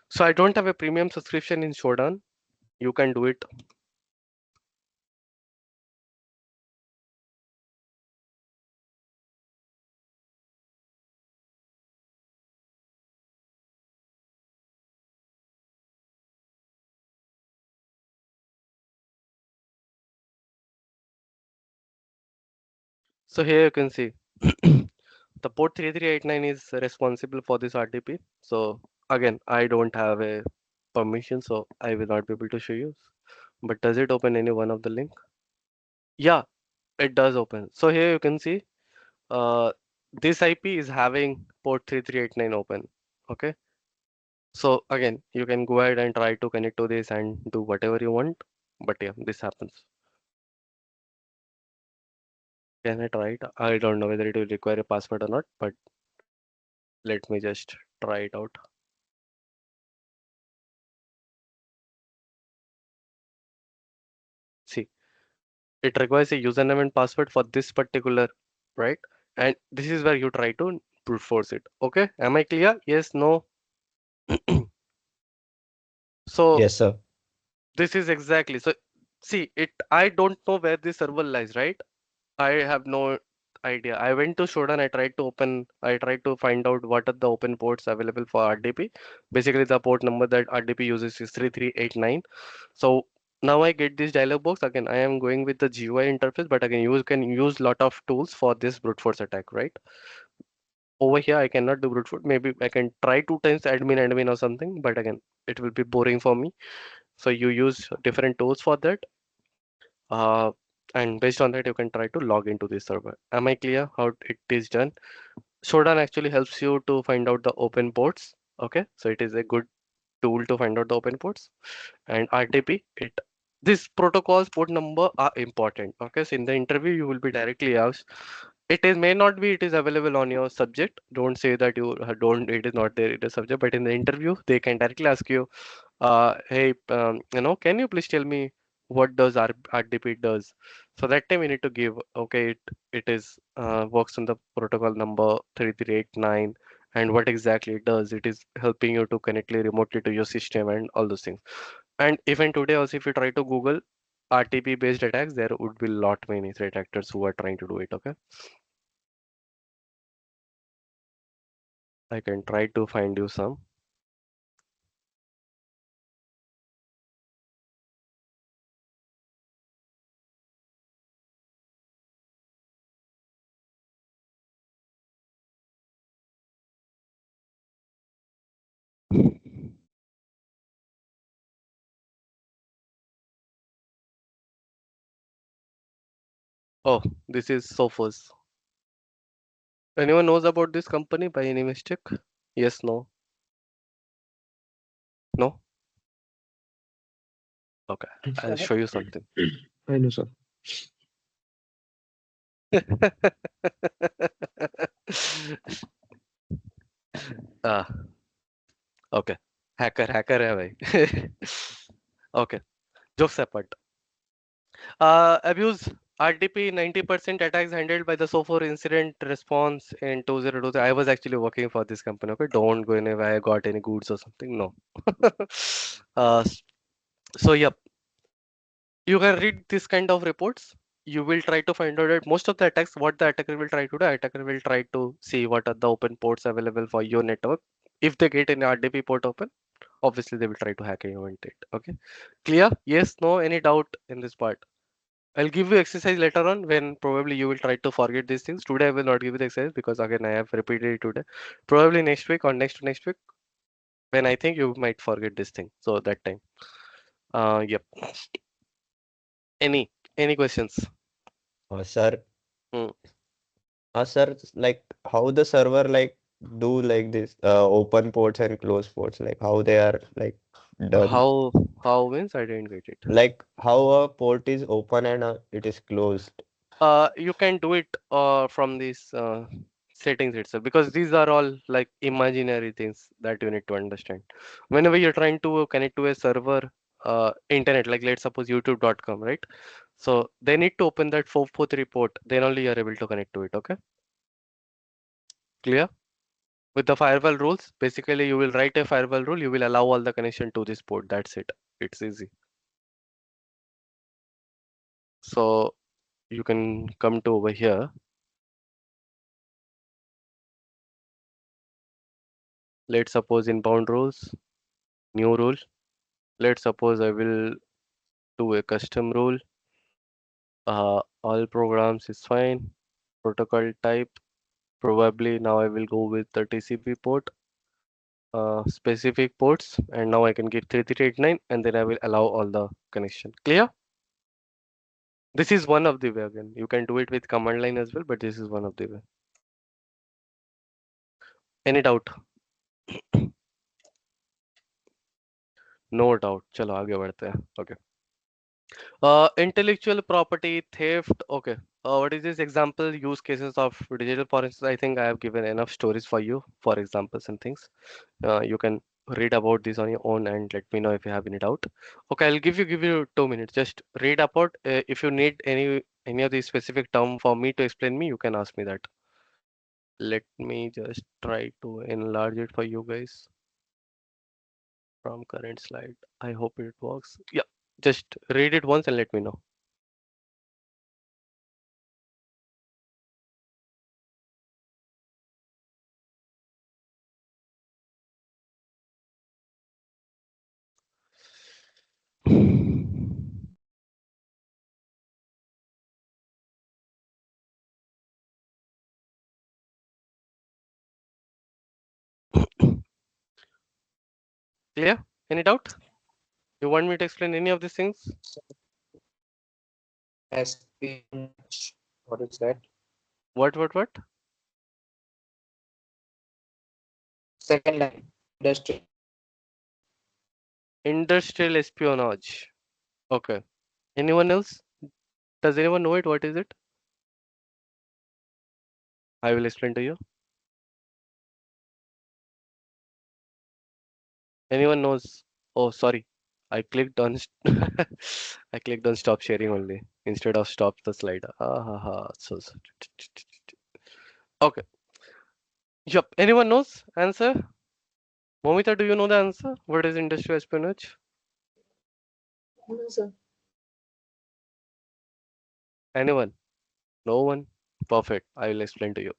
So I don't have a premium subscription in Shodan. You can do it. So here you can see the port 3389 is responsible for this RDP. So again, I don't have a permission, so I will not be able to show you. But does it open any one of the link? Yeah, it does open. So here you can see this IP is having port 3389 open. Okay. So again, you can go ahead and try to connect to this and do whatever you want. But yeah, this happens. Can I try it? I don't know whether it will require a password or not, but let me just try it out. See, it requires a username and password for this particular, right? And this is where you try to brute force it. Okay, am I clear? Yes, no. So Yes, sir. this is exactly so. See, it. I don't know where the server lies, right? I have no idea. I went to Shodan. I tried to find out what are the open ports available for RDP. Basically, the port number that RDP uses is 3389. So now I get this dialog box again. I am going with the GUI interface, but again, you can use lot of tools for this brute force attack, right? Over here, I cannot do brute force. Maybe I can try 2 times admin or something, but again, it will be boring for me. So you use different tools for that. Uh, and based on that, you can try to log into this server. Am I clear how it is done? Shodan actually helps you to find out the open ports. Okay, so it is a good tool to find out the open ports. And RTP, it this protocols port number are important. Okay, so in the interview you will be directly asked. It is may not be it is available on your subject. Don't say that you don't it is not there in the subject, but in the interview they can directly ask you, hey, can you please tell me what does RDP does? So that time we need to give, okay, it is works on the protocol number 3389 and what exactly it does. It is helping you to connect remotely to your system and all those things. And even today also, if you try to Google RTP based attacks, there would be lot many threat actors who are trying to do it. Okay, I can try to find you some. Oh, this is Sophos. Anyone knows about this company by any mistake? Yes, no, no. Okay, I'll show you something. I know, sir. Ah, okay. Hacker है भाई. Okay. Jokes apart. Abuse RDP 90% attacks handled by the SOFOR incident response in 2023. I was actually working for this company. Okay, don't go anywhere. I got any goods or something. No. uh, so yep, you can read this kind of reports. You will try to find out that most of the attacks, what the attacker will try to do, attacker will try to see what are the open ports available for your network. If they get any RDP port open, obviously they will try to hack and invent it. Okay, clear? Yes, no, any doubt in this part? I'll give you exercise later on when probably you will try to forget these things. Today I will not give you the exercise because again I have repeated it today. Probably next week or next to next week when I think you might forget this thing. So that time. Yep. Any questions? Sir, Hmm. sir, like how the server like do like this open ports and close ports, like how they are like done, How means I didn't get it. like how a port is open and it is closed. You can do it from these settings itself because these are all like imaginary things that you need to understand. Whenever you're trying to connect to a server, internet, like let's suppose youtube.com, right? So they need to open that 443 port, then only you're able to connect to it. Okay, clear? With the firewall rules, basically you will write a firewall rule, you will allow all the connection to this port. That's it. It's easy. So you can come to over here. Let's suppose inbound rules, new rule. Let's suppose I will do a custom rule. All programs is fine. Protocol type, probably now I will go with the TCP port, specific ports, and now I can give 3389 and then I will allow all the connection. Clear? This is one of the way again. You can do it with command line as well, but this is one of the way. Any doubt? No doubt. चलो आगे बढ़ते हैं. Okay. Intellectual property theft. Okay. What is this example use cases of digital forensics? I think I have given enough stories for you for examples and things. You can read about this on your own and let me know if you have any doubt. Okay, I'll give you 2 minutes. Just read about. If you need any of these specific term for me to explain me, you can ask me that. Let me just try to enlarge it for you guys from current slide. I hope it works. Yeah, just read it once and let me know. Clear? Any doubt? You want me to explain any of these things? Espionage. What is that? What? Second line. Industry. Industrial espionage. Okay. Anyone else? Does anyone know it? What is it? I will explain to you. Anyone knows? Oh, sorry. I clicked on I clicked on stop sharing only instead of stop the slide. So. Okay. Yep. Anyone knows answer? Momita, do you know the answer? What is industrial espionage? No, sir. Anyone? No one? Perfect. I will explain to you.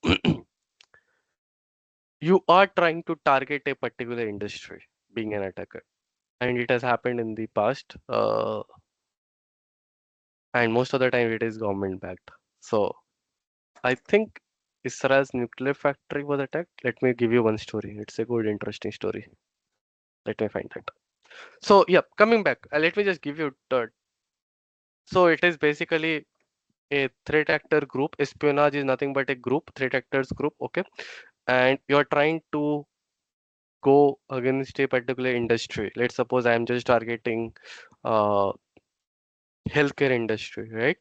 You are trying to target a particular industry, being an attacker, and it has happened in the past. And most of the time it is government backed. So I think Israel's nuclear factory was attacked. Let me give you one story. It's a good, interesting story. Let me find that. So yeah, coming back, let me just give you the. So it is basically a threat actor group. Espionage is nothing but a group, threat actors group. Okay, and you're trying to go against a particular industry. Let's suppose I'm just targeting uh, healthcare industry, right?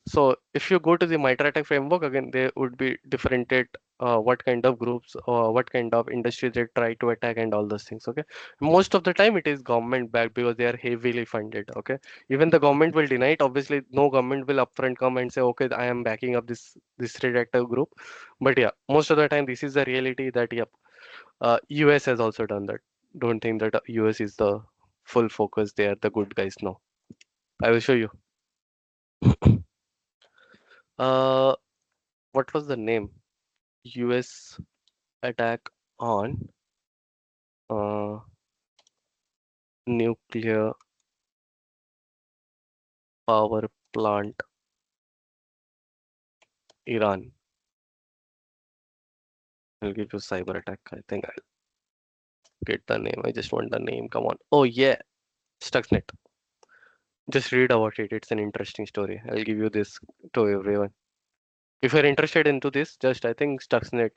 So if you go to the MITRE ATT&CK framework, again, there would be differentiate what kind of groups or what kind of industry they try to attack and all those things. Okay, most of the time it is government backed because they are heavily funded. Okay, even the government will deny it. Obviously, no government will upfront come and say, okay, I am backing up this threat actor group. But yeah, most of the time this is the reality that yep, US has also done that. Don't think that US is the full focus. They are the good guys. No, I will show you. Uh, what was the name? US attack on uh, nuclear power plant Iran. I'll give you cyber attack. I think I'll get the name. I just want the name. Come on. Oh yeah, Stuxnet. Just read about it. It's an interesting story. I'll give you this to everyone. If you're interested into this, just I think Stuxnet.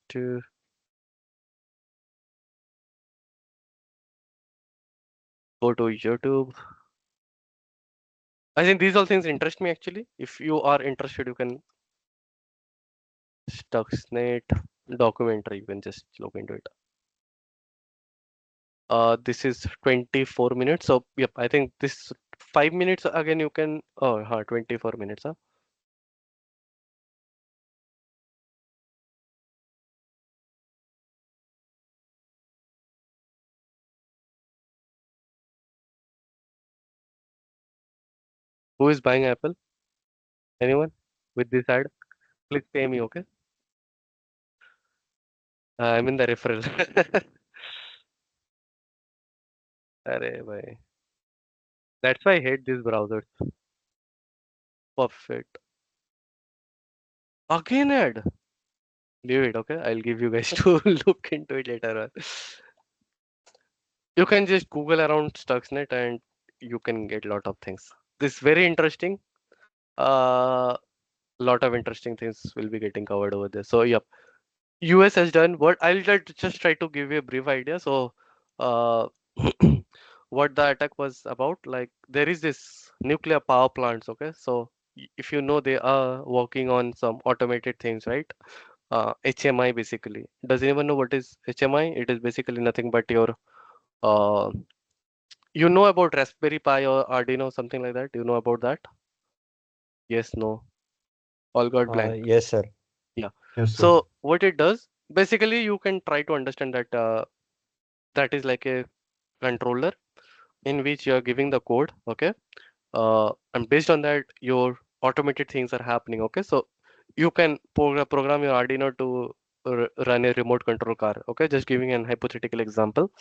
To go to YouTube. I think these all things interest me actually. If you are interested, you can Stuxnet documentary. You can just look into it. This is 24 minutes. So yep, I think this 5 minutes again you can 24 minutes. Huh? Who is buying Apple? Anyone with this ad? Please pay me, okay? I'm in the referral. Arey bhai. That's why I hate these browsers. Perfect. Again ad. Leave it, okay? I'll give you guys to look into it later on. You can just Google around Stuxnet and you can get a lot of things. This is very interesting. Lot of interesting things will be getting covered over there. So yep. US has done what just try to give you a brief idea. So, uh, what the attack was about, like there is this nuclear power plants. Okay, so if you know they are working on some automated things, right? HMI basically. Does anyone know what is HMI? It is basically nothing but your uh, you know about Raspberry Pi or Arduino, something like that. You know about that? Yes, no. All got blank. Yes, sir. Yeah. Yes, sir. So what it does, basically, you can try to understand that that is like a controller in which you are giving the code. Okay, and based on that your automated things are happening. Okay, so you can program your Arduino to run a remote control car. Okay, just giving an hypothetical example.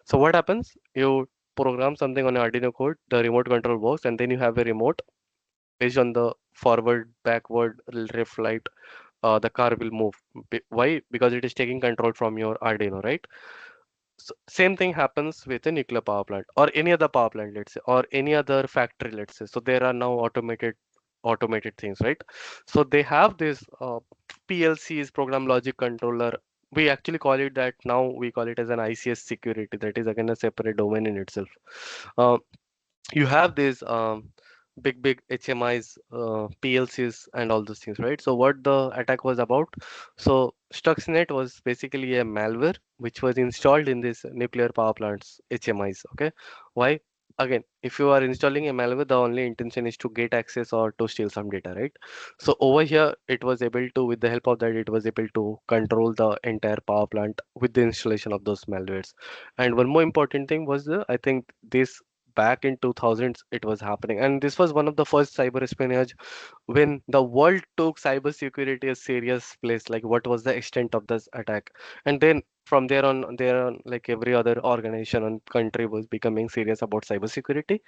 So what happens, you program something on your Arduino code, the remote control works, and then you have a remote based on the forward, backward, left, right, the car will move. Why? Because it is taking control from your Arduino, right? So same thing happens with a nuclear power plant or any other power plant, let's say, or any other factory, let's say. So there are now automated things, right? So they have this PLCs, program logic controller. We actually call it that now. We call it as an ICS security. That is again a separate domain in itself. Uh, you have these big HMIs, PLCs, and all those things, right? So what the attack was about? So Stuxnet was basically a malware which was installed in this nuclear power plants HMIs. Okay, why? Again, if you are installing a malware, the only intention is to get access or to steal some data, right? So over here, it was able to, with the help of that, it was able to control the entire power plant with the installation of those malwares. And one more important thing was I think this back in 2000s it was happening, and this was one of the first cyber espionage when the world took cyber security a serious place, like what was the extent of this attack. And then from there on, like every other organization and country was becoming serious about cyber security.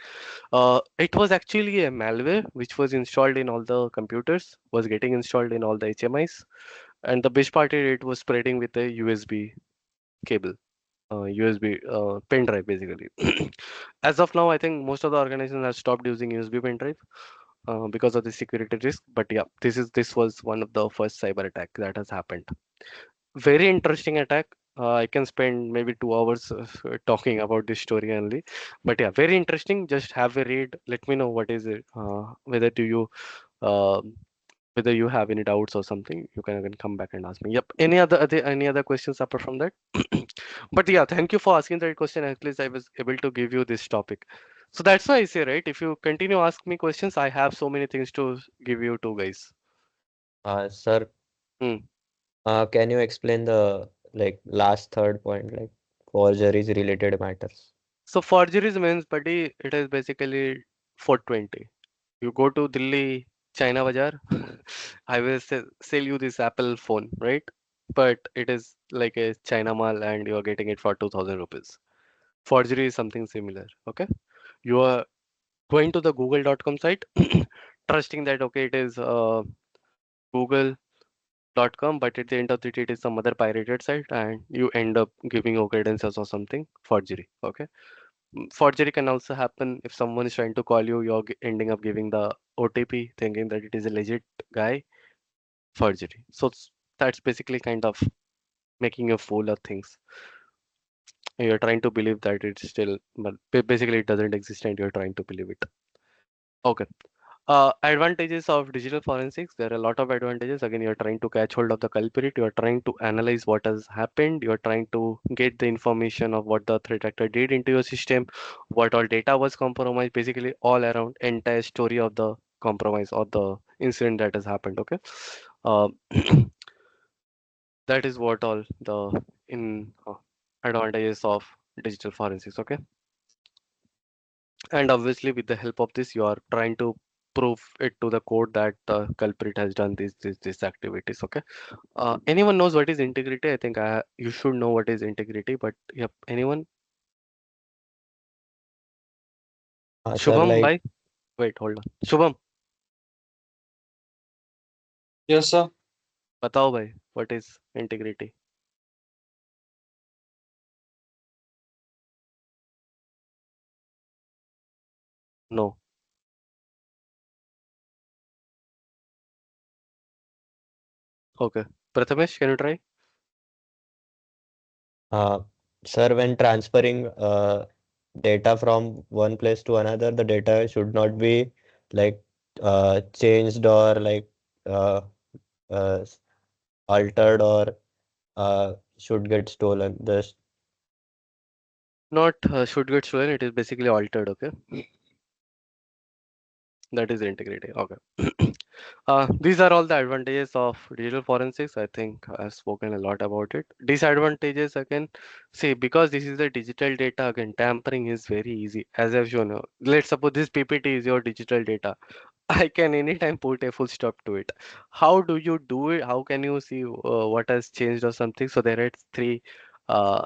It was actually a malware which was installed in all the computers, was getting installed in all the HMIs, and the best part is it was spreading with a USB cable, USB pen drive basically. As of now, I think most of the organizations have stopped using USB pen drive because of the security risk. But yeah, this was one of the first cyber attack that has happened. Very interesting attack. I can spend maybe 2 hours talking about this story only. But yeah, very interesting. Just have a read. Let me know what is it. Whether do you uh, whether you have any doubts or something, you can again come back and ask me. Yep. Any other questions apart from that? But yeah, thank you for asking that question. At least I was able to give you this topic. So that's why I say, right? If you continue ask me questions, I have so many things to give you two guys. Sir, Hmm. can you explain the last third point, like forgeries related matters? So forgeries means, buddy, it is basically 420. You go to Delhi, China Bazaar, I will sell you this Apple phone, right? But it is like a China mall and you are getting it for 2000 rupees. Forgery is something similar, okay? You are going to the google.com site, trusting that, okay, it is google.com, but at the end of the day, it is some other pirated site and you end up giving your credentials or something, forgery, okay? Forgery can also happen if someone is trying to call you, you're ending up giving the OTP thinking that it is a legit guy, forgery. So that's basically kind of making a fool of things. You're trying to believe that it's still, but basically it doesn't exist and you're trying to believe it. Okay. Advantages of digital forensics. There are a lot of advantages. Again, you're trying to catch hold of the culprit. You're trying to analyze what has happened. You're trying to get the information of what the threat actor did into your system, what all data was compromised, basically all around entire story of the compromise or the incident that has happened. Okay. Uh, that is what all the in advantages of digital forensics. Okay. And obviously, with the help of this, you are trying to prove it to the court that the culprit has done this activities. Okay. Anyone knows what is integrity? I think you should know what is integrity. But yep, anyone? Sir, Shubham, bhai. Wait, hold on. Shubham, Yes, sir. बताओ भाई, what is integrity? No. Okay. Prathamesh, can you try? uh, sir, when transferring data from one place to another, the data should not be like changed or uh, uh, altered or should get stolen. This Not should get stolen. It is basically altered. Okay. That is integrity. Okay. These are all the advantages of digital forensics. I think I've spoken a lot about it. Disadvantages again, see, because this is the digital data, again, tampering is very easy. As I've shown you, let's suppose this PPT is your digital data. I can anytime put a full stop to it. How do you do it? How can you see what has changed or something? So there are three. Uh,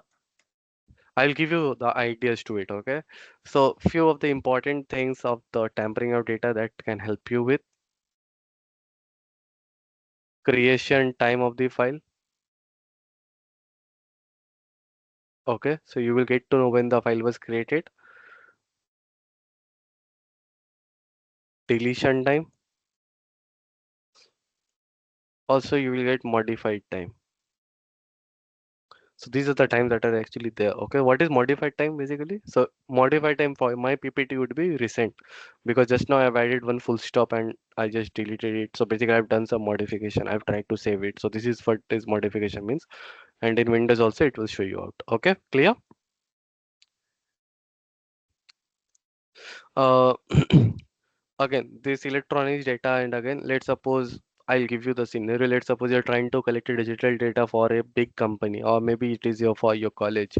I'll give you the ideas to it. Okay. So few of the important things of the tampering of data that can help you with creation time of the file. Okay, so you will get to know when the file was created. Deletion time. Also, you will get modified time. So these are the times that are actually there. Okay, what is modified time basically? So modified time for my PPT would be recent because just now I've added one full stop and I just deleted it. So basically I've done some modification. I've tried to save it. So this is what this modification means. And in Windows also it will show you out. Okay, clear? Uh, again, this electronics data, and again, let's suppose I'll give you the scenario. Let's suppose you're trying to collect a digital data for a big company, or maybe it is your for your college.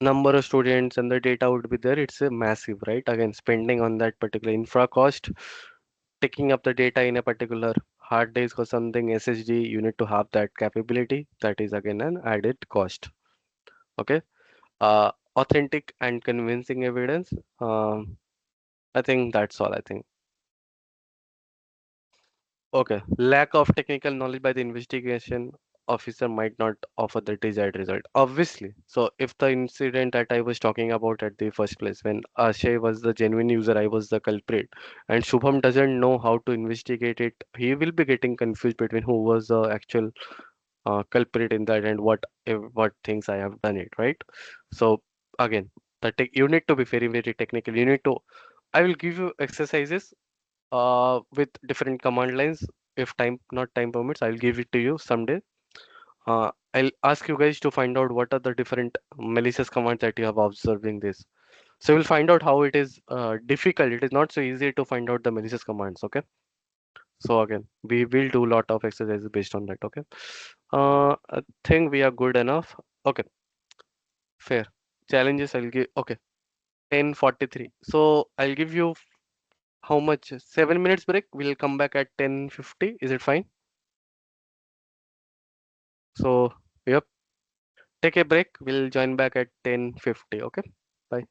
Number of students and the data would be there. It's a massive, right? Again, spending on that particular infra cost, taking up the data in a particular hard disk or something, SSD, you need to have that capability. That is again an added cost. Okay. Authentic and convincing evidence. I think that's all. I think. Okay. Lack of technical knowledge by the investigation officer might not offer the desired result. Obviously. So if the incident that I was talking about at the first place, when Ashay was the genuine user, I was the culprit, and Shubham doesn't know how to investigate it, he will be getting confused between who was the actual culprit in that and what things I have done it, right? So again, you need to be very, very technical. You need to, I will give you exercises with different command lines. If time permits, I'll give it to you someday. I'll ask you guys to find out what are the different malicious commands that you have observing this. So we'll find out how it is difficult. It is not so easy to find out the malicious commands. Okay. So again, we will do a lot of exercises based on that. Okay. I think we are good enough. Okay. Fair. Challenges I'll give. Okay. 10:43. So I'll give you how much? 7 minutes break. We'll come back at 10:50. Is it fine? So, yep. Take a break. We'll join back at 10:50. Okay. Bye.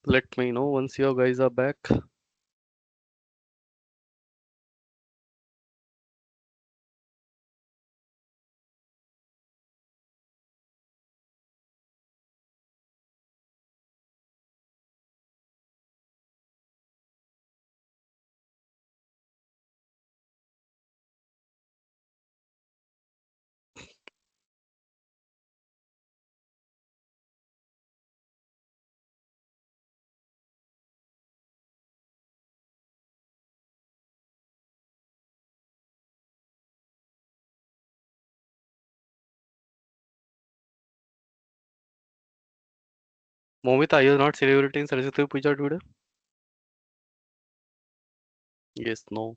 Let me know once you guys are back. Momita, are you not celebrating Saraswati Puja today? Yes, no.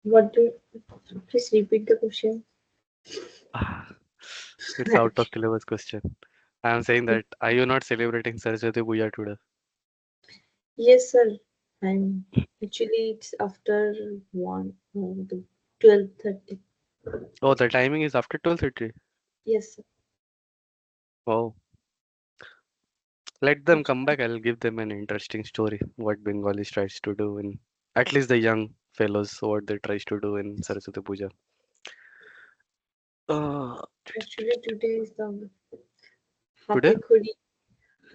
What do please repeat the question? It's out of syllabus question. I am saying that are you not celebrating Saraswati Puja today? Yes, sir. I'm actually it's after one the 12:30. Oh, the timing is after 12:30. Yes, sir. Oh, let them come back. I'll give them an interesting story. What Bengalis tries to do in at least the young fellows, what they tries to do in Saraswati Puja. Uh, Actually, today is the today?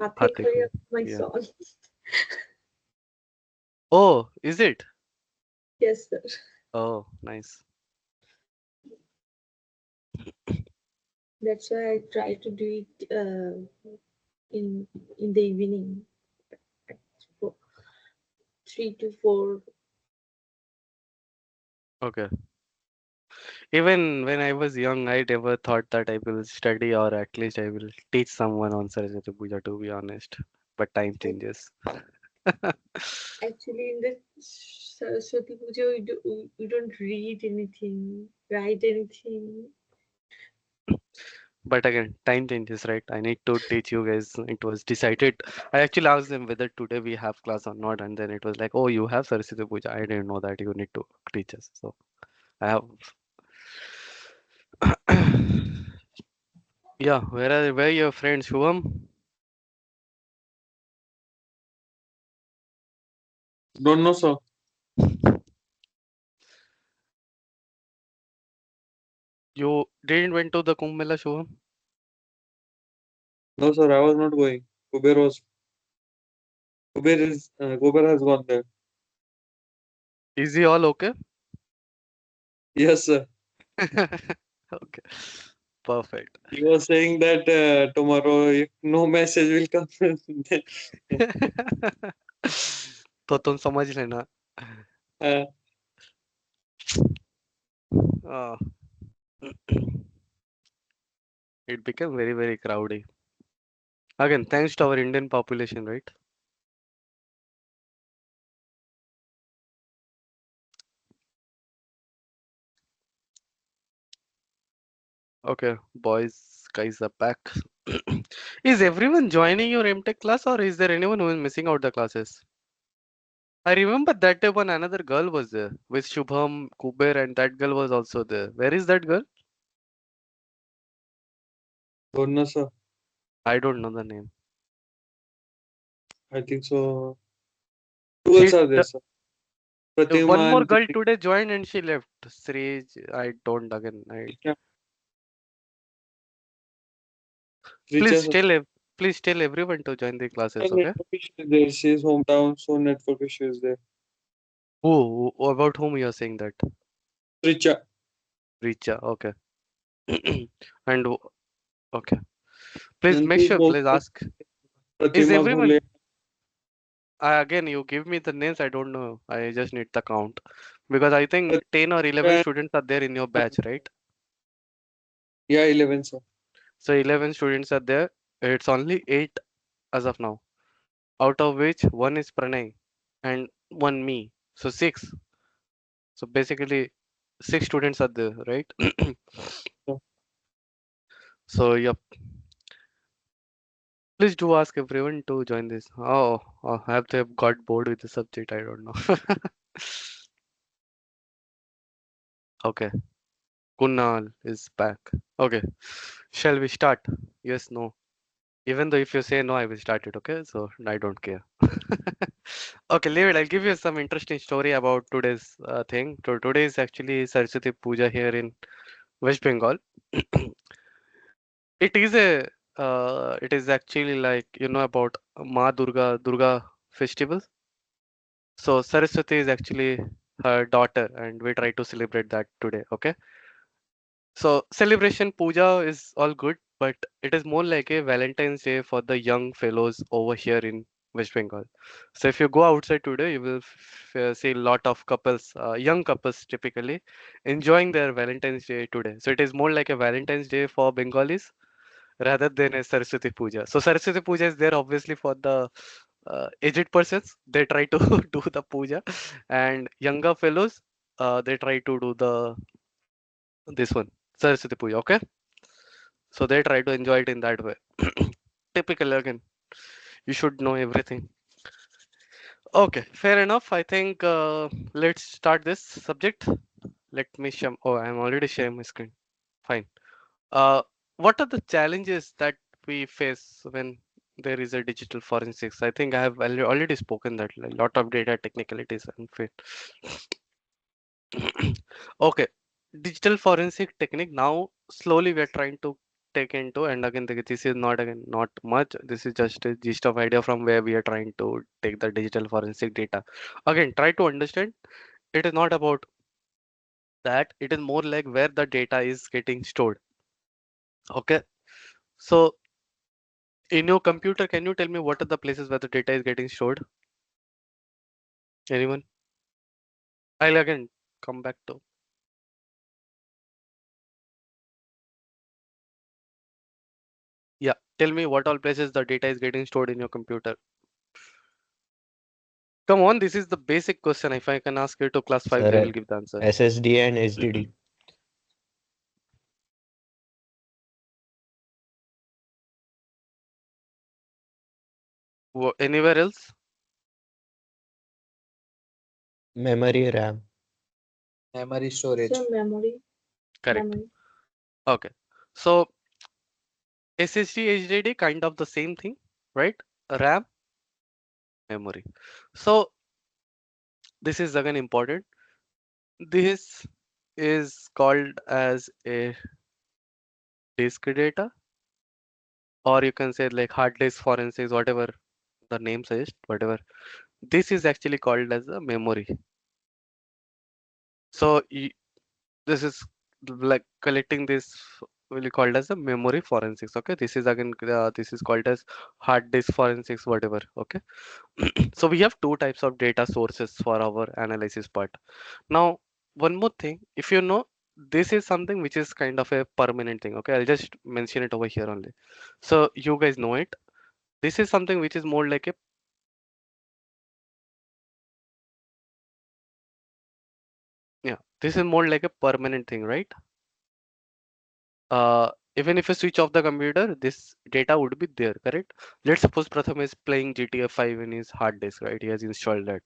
Hathe Hatik. Khori of my Yeah. son. Oh, is it? Yes, sir. Oh, nice. That's why I try to do it in the evening, at 3 to 4. Okay. Even when I was young, I never thought that I will study or at least I will teach someone on Saraswati Puja, to be honest. But time changes. Actually, in the Saraswati Puja, we don't read anything, write anything. But again, time changes, right? I need to teach you guys. It was decided. I actually asked them whether today we have class or not, and then it was like, oh, you have Saraswati Puja. I didn't know that you need to teach us. So I have. Yeah, where are your friends, Shubham? Don't know, sir. You didn't went to the Kumbh Mela, Shubham? No, sir, I was not going. Kuber has gone there. Is he all okay? Yes, sir. Okay, perfect. He was saying that tomorrow, if no message will come, then, तो तुम समझ लेना. uh, Uh, it became very crowded. Again, thanks to our Indian population, right? Okay, boys, guys are back. Is everyone joining your MTech class or is there anyone who is missing out the classes? I remember that day when another girl was there with Shubham, Kuber, and that girl was also there. Where is that girl? don't know, sir. I don't know the name. I think so. Two She, girls are there, sir. one Pratima more and girl today joined and she left. Srij, I don't again. Richa, Please sir. please tell everyone to join the classes, And okay? network issue is there. She's hometown, so network issue is there. About whom you are saying that? Richa. Richa, okay. And okay. Please And make two sure, more please ask. Is Pratima Bhule. everyone again you give me the names, I don't know. I just need the count. Because I think 10 or 11 And, students are there in your batch, right? yeah, 11, sir. So 11 students are there. It's only 8 as of now. Out of which one is Pranay and one me. So 6. So basically 6 students are there, right? Yeah. So yep. Please do ask everyone to join this. Have they got bored with the subject? I don't know. Okay. Kunal is back. Okay. Shall we start? Yes, no. Even though if you say no, I will start it. Okay, so I don't care. Okay, leave it. I'll give you some interesting story about today's thing. Today is actually Saraswati Puja here in West Bengal. It is a it is actually like about Ma Durga festival. So Saraswati is actually her daughter, and we try to celebrate that today. Okay. So celebration puja is all good, but it is more like a Valentine's Day for the young fellows over here in West Bengal. So if you go outside today, you will see a lot of couples, young couples typically, enjoying their Valentine's Day today. So it is more like a Valentine's Day for Bengalis rather than a Saraswati Puja. So Saraswati Puja is there obviously for the aged persons. They try to do the puja, and younger fellows, they try to do the this one Saraswati Puja. Okay, so they try to enjoy it in that way. Typical again. You should know everything. Okay, fair enough. I think let's start this subject. Let me share. Oh, I'm already sharing my screen. Fine. Uh, what are the challenges that we face when there is a digital forensics? I think I have already spoken that a lot of data technicalities and fit. Okay, digital forensic technique. Now slowly we are trying to take into, and again this is not again not much. This is just a gist of idea from where we are trying to take the digital forensic data. Again, try to understand. It is not about that. It is more like where the data is getting stored. Okay, so in your computer, can you tell me what are the places where the data is getting stored? Anyone? I'll again come back to. Yeah, tell me what all places the data is getting stored in your computer. Come on, this is the basic question. If I can ask you to class 5, they Sir, will give the answer. SSD and HDD. Anywhere else? Memory RAM. Memory storage. So memory. Correct. Memory. Okay. So SSD, HDD, kind of the same thing, right? RAM, memory. So this is again important. This is called as a disk data, or you can say like hard disk forensics, whatever the name suggests, whatever. This is actually called as a memory. So this is like collecting this will be called as a memory forensics. Okay, this is again this is called as hard disk forensics, whatever. Okay. So we have two types of data sources for our analysis part. Now one more thing, if you know, this is something which is kind of a permanent thing. Okay, I'll just mention it over here only, so you guys know it. This is something which is more like a, yeah, this is more like a permanent thing, right? Even if you switch off the computer, this data would be there, correct? Let's suppose Pratham is playing GTA 5 in his hard disk, right? He has installed that.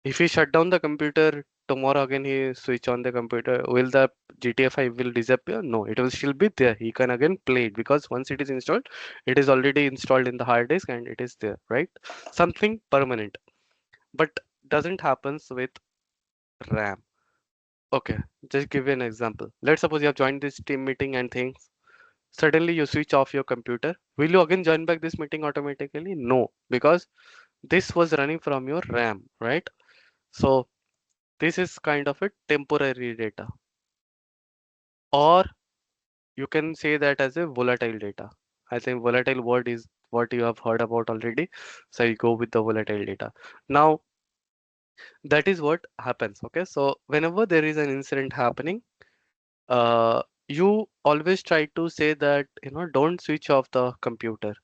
If he shut down the computer tomorrow, again he switch on the computer, will the GTA 5 will disappear? No, it will still be there. He can again play it because once it is installed, it is already installed in the hard disk and it is there, right? Something permanent. But doesn't happens with RAM. Okay, just give you an example. Let's suppose you have joined this team meeting and things. Suddenly you switch off your computer. Will you again join back this meeting automatically? No, because this was running from your RAM, right? So this is kind of a temporary data, or you can say that as a volatile data. I think volatile word is what you have heard about already. So you go with the volatile data. Now that is what happens. Okay, so whenever there is an incident happening, you always try to say that don't switch off the computer.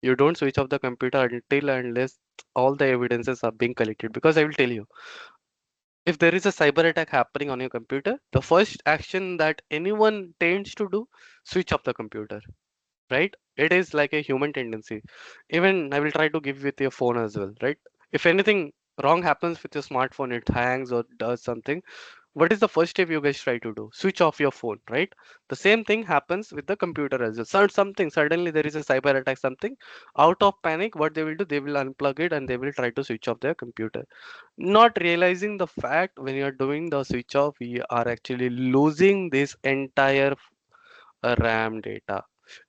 You don't switch off the computer until and unless all the evidences are being collected, because I will tell you, if there is a cyber attack happening on your computer, the first action that anyone tends to do, switch off the computer, right? It is like a human tendency. Even I will try to give with your phone as well, right? If anything wrong happens with your smartphone, it hangs or does something, what is the first step you guys try to do? Switch off your phone, right? The same thing happens with the computer as well. Something suddenly there is a cyber attack, something. Out of panic, what they will do, they will unplug it and they will try to switch off their computer, not realizing the fact when you are doing the switch off, we are actually losing this entire RAM data.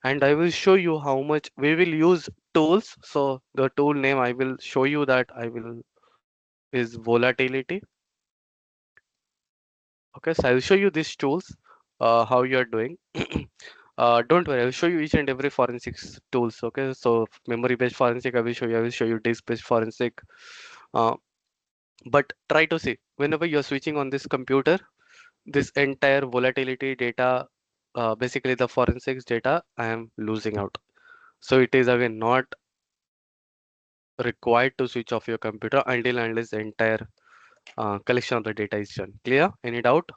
And I will show you how much we will use tools. So the tool name I will show you that I will is volatility. Okay, so I'll show you these tools, how you are doing. Don't worry, I'll show you each and every forensics tools. Okay, so memory based forensic, I will show you. I will show you disk based forensic. Uh, but try to see whenever you're switching on this computer, this entire volatility data, basically the forensics data, I am losing out. So it is again not required to switch off your computer until unless the entire collection of the data is done. Clear? Any doubt?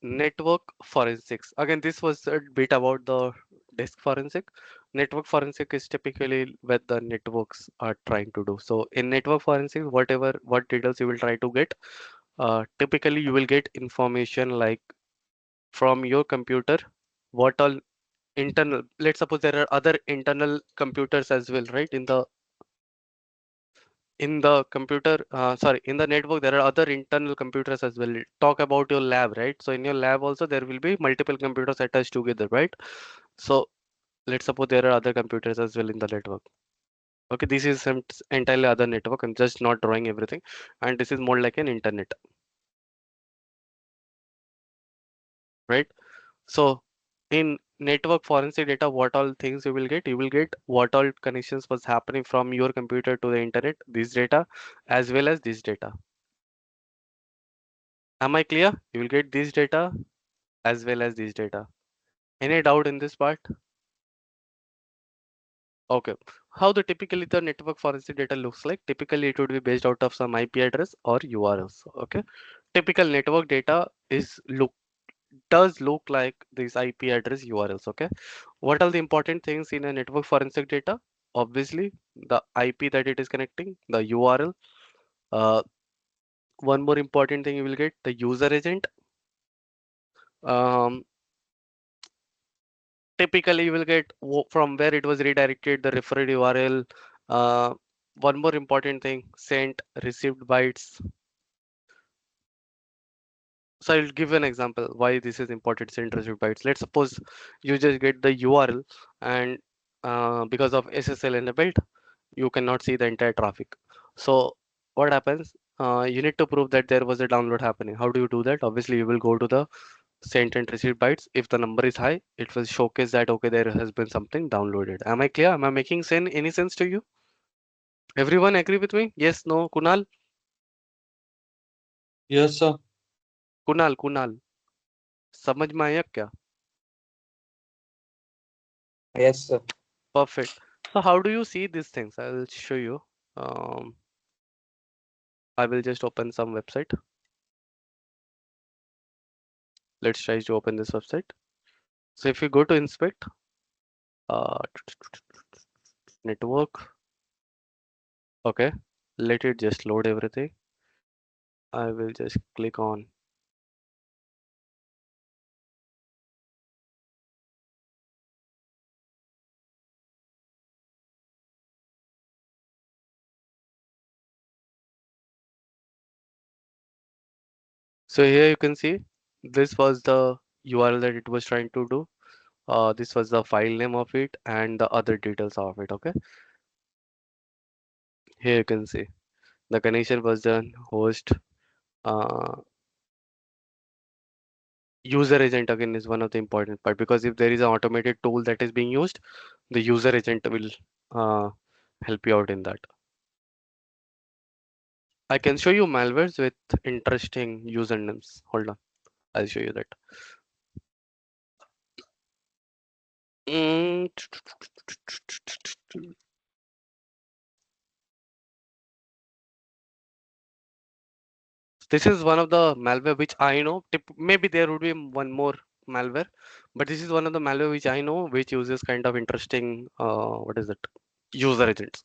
Network forensics. Again, this was a bit about the disk forensic. Network forensic is typically what the networks are trying to do. So in network forensics, what details you will try to get, typically you will get information like from your computer, what all internal, let's suppose there are other internal computers as well, right? In the computer, sorry, in the network there are other internal computers as well. Talk about your lab, right? So in your lab also there will be multiple computers attached together, right? So let's suppose there are other computers as well in the network. Okay, this is some entirely other network. I'm just not drawing everything, and this is more like an internet, right? So in network forensic data, what all things you will get? You will get what all connections was happening from your computer to the internet, this data, as well as this data. Am I clear? You will get this data as well as this data. Any doubt in this part? Okay. How the typically the network forensic data looks like? Typically it would be based out of some IP address or URLs. Okay. Typical network data does look like these IP address URLs. Okay. What are the important things in a network forensic data? Obviously, the IP that it is connecting, the URL. Uh, one more important thing you will get the user agent. Um, typically, you will get from where it was redirected, the referred URL. Uh, one more important thing, sent, received bytes. So I'll give an example why this is important, sent, received bytes. Let's suppose you just get the URL and because of SSL enabled, you cannot see the entire traffic. So what happens? You need to prove that there was a download happening. How do you do that? Obviously, you will go to the sent and received bytes. If the number is high, it will showcase that okay, there has been something downloaded. Am I clear? Am I making any sense to you? Everyone agree with me? Yes, no? Kunal? Yes, sir. Kunal समझ में आया क्या? Yes, sir. Perfect. So how do you see these things? I will show you. Um, I will just open some website. Let's try to open this website. So if you go to inspect, uh, network, okay, let it just load everything. I will just click on so here you can see this was the URL that it was trying to do. This was the file name of it and the other details of it. Okay, here you can see the connection was done, host, uh, user agent again is one of the important part, because if there is an automated tool that is being used, the user agent will help you out in that. I can show you malwares with interesting usernames. Hold on, I'll show you that. Mm, This is one of the malware which I know. Maybe there would be one more malware, but this is one of the malware which I know which uses kind of interesting what is it, user agents.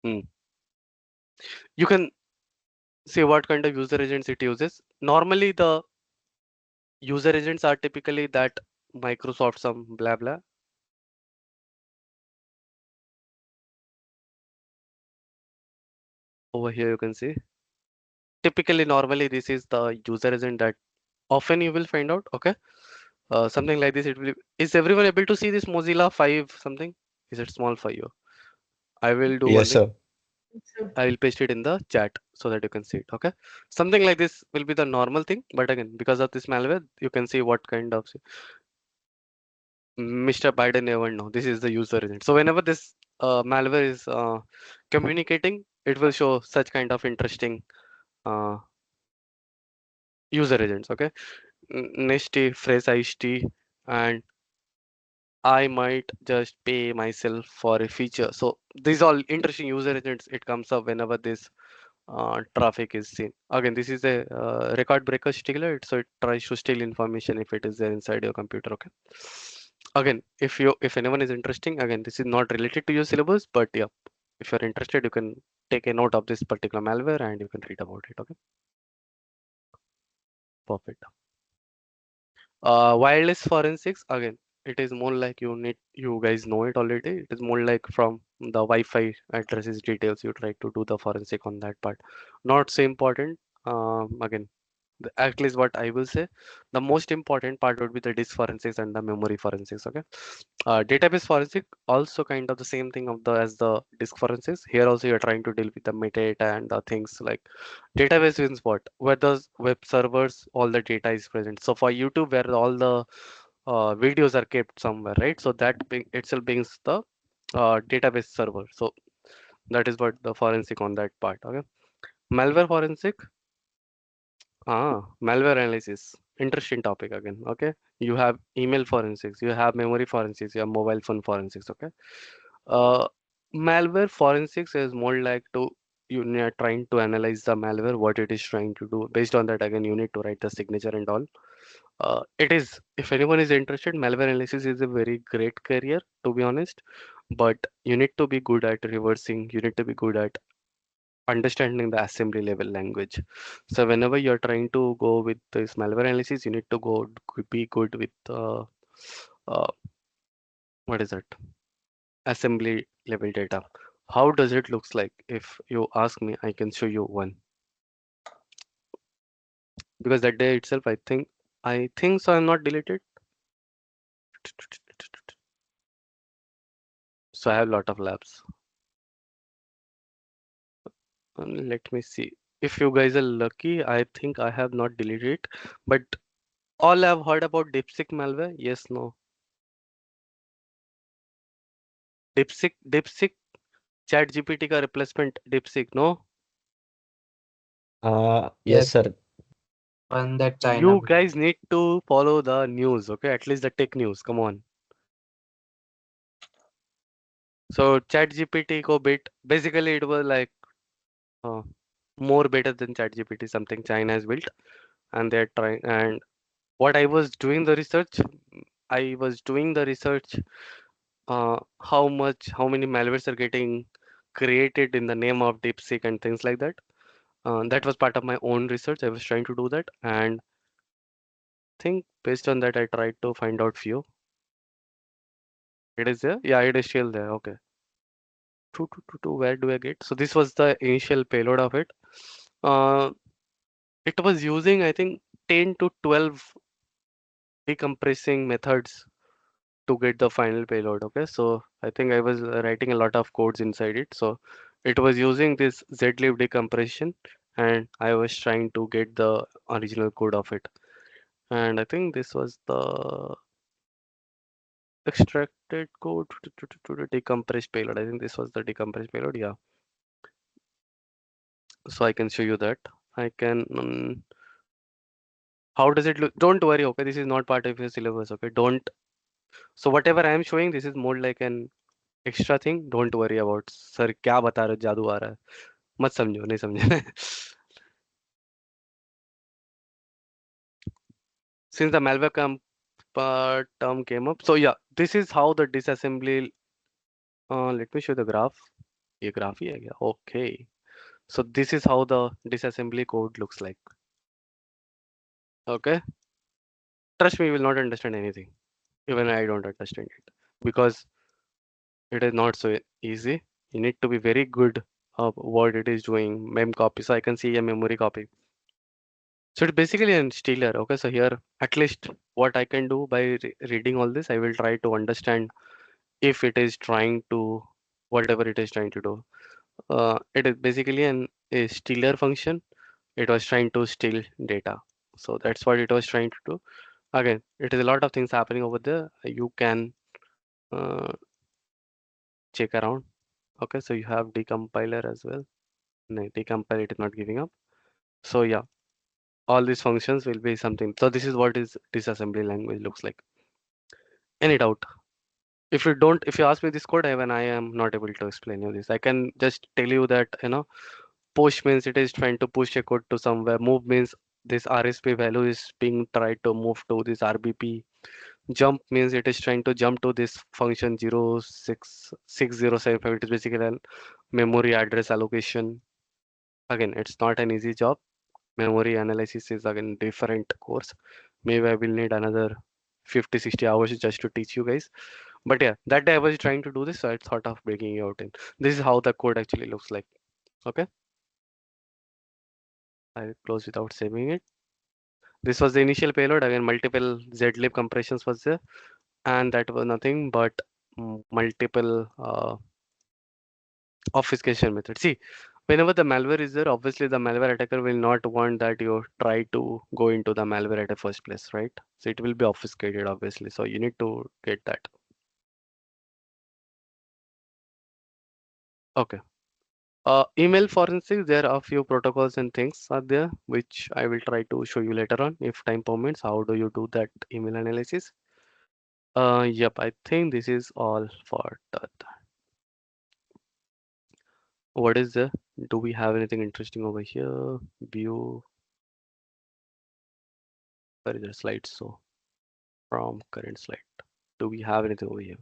You can see what kind of user agents it uses. Normally, the user agents are typically that Microsoft some blah blah. Over here you can see. Typically, normally this is the user agent that often you will find out. Okay, something like this. It will. Is everyone able to see this Mozilla 5 something? Is it small for you? I will do one Yes, thing. sir. So, I will paste it in the chat so that you can see it. Okay, something like this will be the normal thing. But again, because of this malware, you can see what kind of Mr. Biden never know. This is the user agent. So whenever this malware is communicating, it will show such kind of interesting uh, user agents. Okay, Nesty, Fresh Iced Tea, and I might just pay myself for a feature. So these all interesting user agents. It comes up whenever this traffic is seen. Again, this is a record breaker stealer, so it tries to steal information if it is there inside your computer. Okay. Again, if anyone is interesting, again, this is not related to your syllabus, but yeah, if you're interested, you can take a note of this particular malware and you can read about it. Okay. Perfect. Wireless forensics, again, it is more like you guys know it already. It is more like from the Wi-Fi addresses details, you try to do the forensic on that part. Not so important. Again, at least what I will say, the most important part would be the disk forensics and the memory forensics. Okay, database forensic also kind of the same thing of the as the disk forensics. Here also you're trying to deal with the metadata and the things like database means what, where the web servers all the data is present. So for YouTube, where all the videos are kept somewhere, right? So that itself brings the database server. So that is what the forensic on that part. Okay, malware forensic. Malware analysis. Interesting topic again. Okay. You have email forensics, you have memory forensics, you have mobile phone forensics. Okay. Uh, Malware forensics is more like to you are trying to analyze the malware, what it is trying to do. Based on that, again, you need to write the signature and all. It is, if anyone is interested, malware analysis is a very great career, to be honest. But you need to be good at reversing. You need to be good at understanding the assembly level language. So whenever you're trying to go with this malware analysis, you need to be good with uh, what is it? Assembly level data. How does it looks like? If you ask me, I can show you one. Because that day itself, I think so. I'm not deleted. So I have a lot of labs. Let me see. If you guys are lucky, I think I have not deleted it. But all I've heard about DeepSeek malware, yes, no. DeepSeek chat GPT का replacement DeepSeek, no? Yes, Yes, sir. On that China. You guys need to follow the news, okay? At least the tech news. Come on. So chat GPT ko bit basically it was like uh, more better than chat GPT, something China has built, and they're trying. And what I was doing the research, I was doing the research. How many malwares are getting created in the name of DeepSeek and things like that. That was part of my own research. I was trying to do that, and think based on that, I tried to find out few. It is there? Yeah, it is still there. Okay. Where do I get? So this was the initial payload of it. Uh, it was using, I think, 10 to 12 decompressing methods to get the final payload. Okay. So I think I was writing a lot of codes inside it. So it was using this zlib decompression, and I was trying to get the original code of it. And I think this was the extracted code to the decompressed payload. I think this was the decompressed payload. Yeah. So I can show you that. I can. How does it look? Don't worry. Okay, this is not part of your syllabus. Okay, don't. So whatever I am showing, this is more like an extra thing. Don't worry about. Sir, क्या बता रहे हो? जादू आ रहा है. मत समझो, नहीं समझे. Since the malware term came up, so yeah, this is how the disassembly. Let me show the graph. ये ग्राफ ही है क्या? Okay. So this is how the disassembly code looks like. Okay. Trust me, you will not understand anything. Even I don't understand it because it is not so easy. You need to be very good of what it is doing. Mem copy. So I can see a memory copy. So it's basically a stealer. Okay. So here, at least what I can do by reading all this, I will try to understand if it is trying to whatever it is trying to do. It is basically a stealer function. It was trying to steal data. So that's what it was trying to do. Again, it is a lot of things happening over there. You can uh, check around. Okay, so you have decompiler as well. No, decompile it is not giving up. So yeah, all these functions will be something. So this is what is disassembly language looks like. Any doubt? If you ask me this code, even I am not able to explain you this. I can just tell you that, push means it is trying to push a code to somewhere. Move means this RSP value is being tried to move to this RBP. Jump means it is trying to jump to this function 06607. It is basically a memory address allocation. Again, it's not an easy job. Memory analysis is again different course. Maybe I will need another 50-60 hours just to teach you guys. But yeah, that day I was trying to do this, so I thought of breaking it out in. This is how the code actually looks like. Okay. I'll close without saving it. This was the initial payload. Again, multiple zlib compressions was there, and that was nothing but multiple obfuscation methods. See, whenever the malware is there, obviously the malware attacker will not want that you try to go into the malware at the first place, right? So it will be obfuscated, obviously. So you need to get that. Okay. Email forensics, there are a few protocols and things are there, which I will try to show you later on if time permits. How do you do that email analysis? Yep, I think this is all for that. What is the, do we have anything interesting over here? View, where is the slide? So from current slide, do we have anything over here?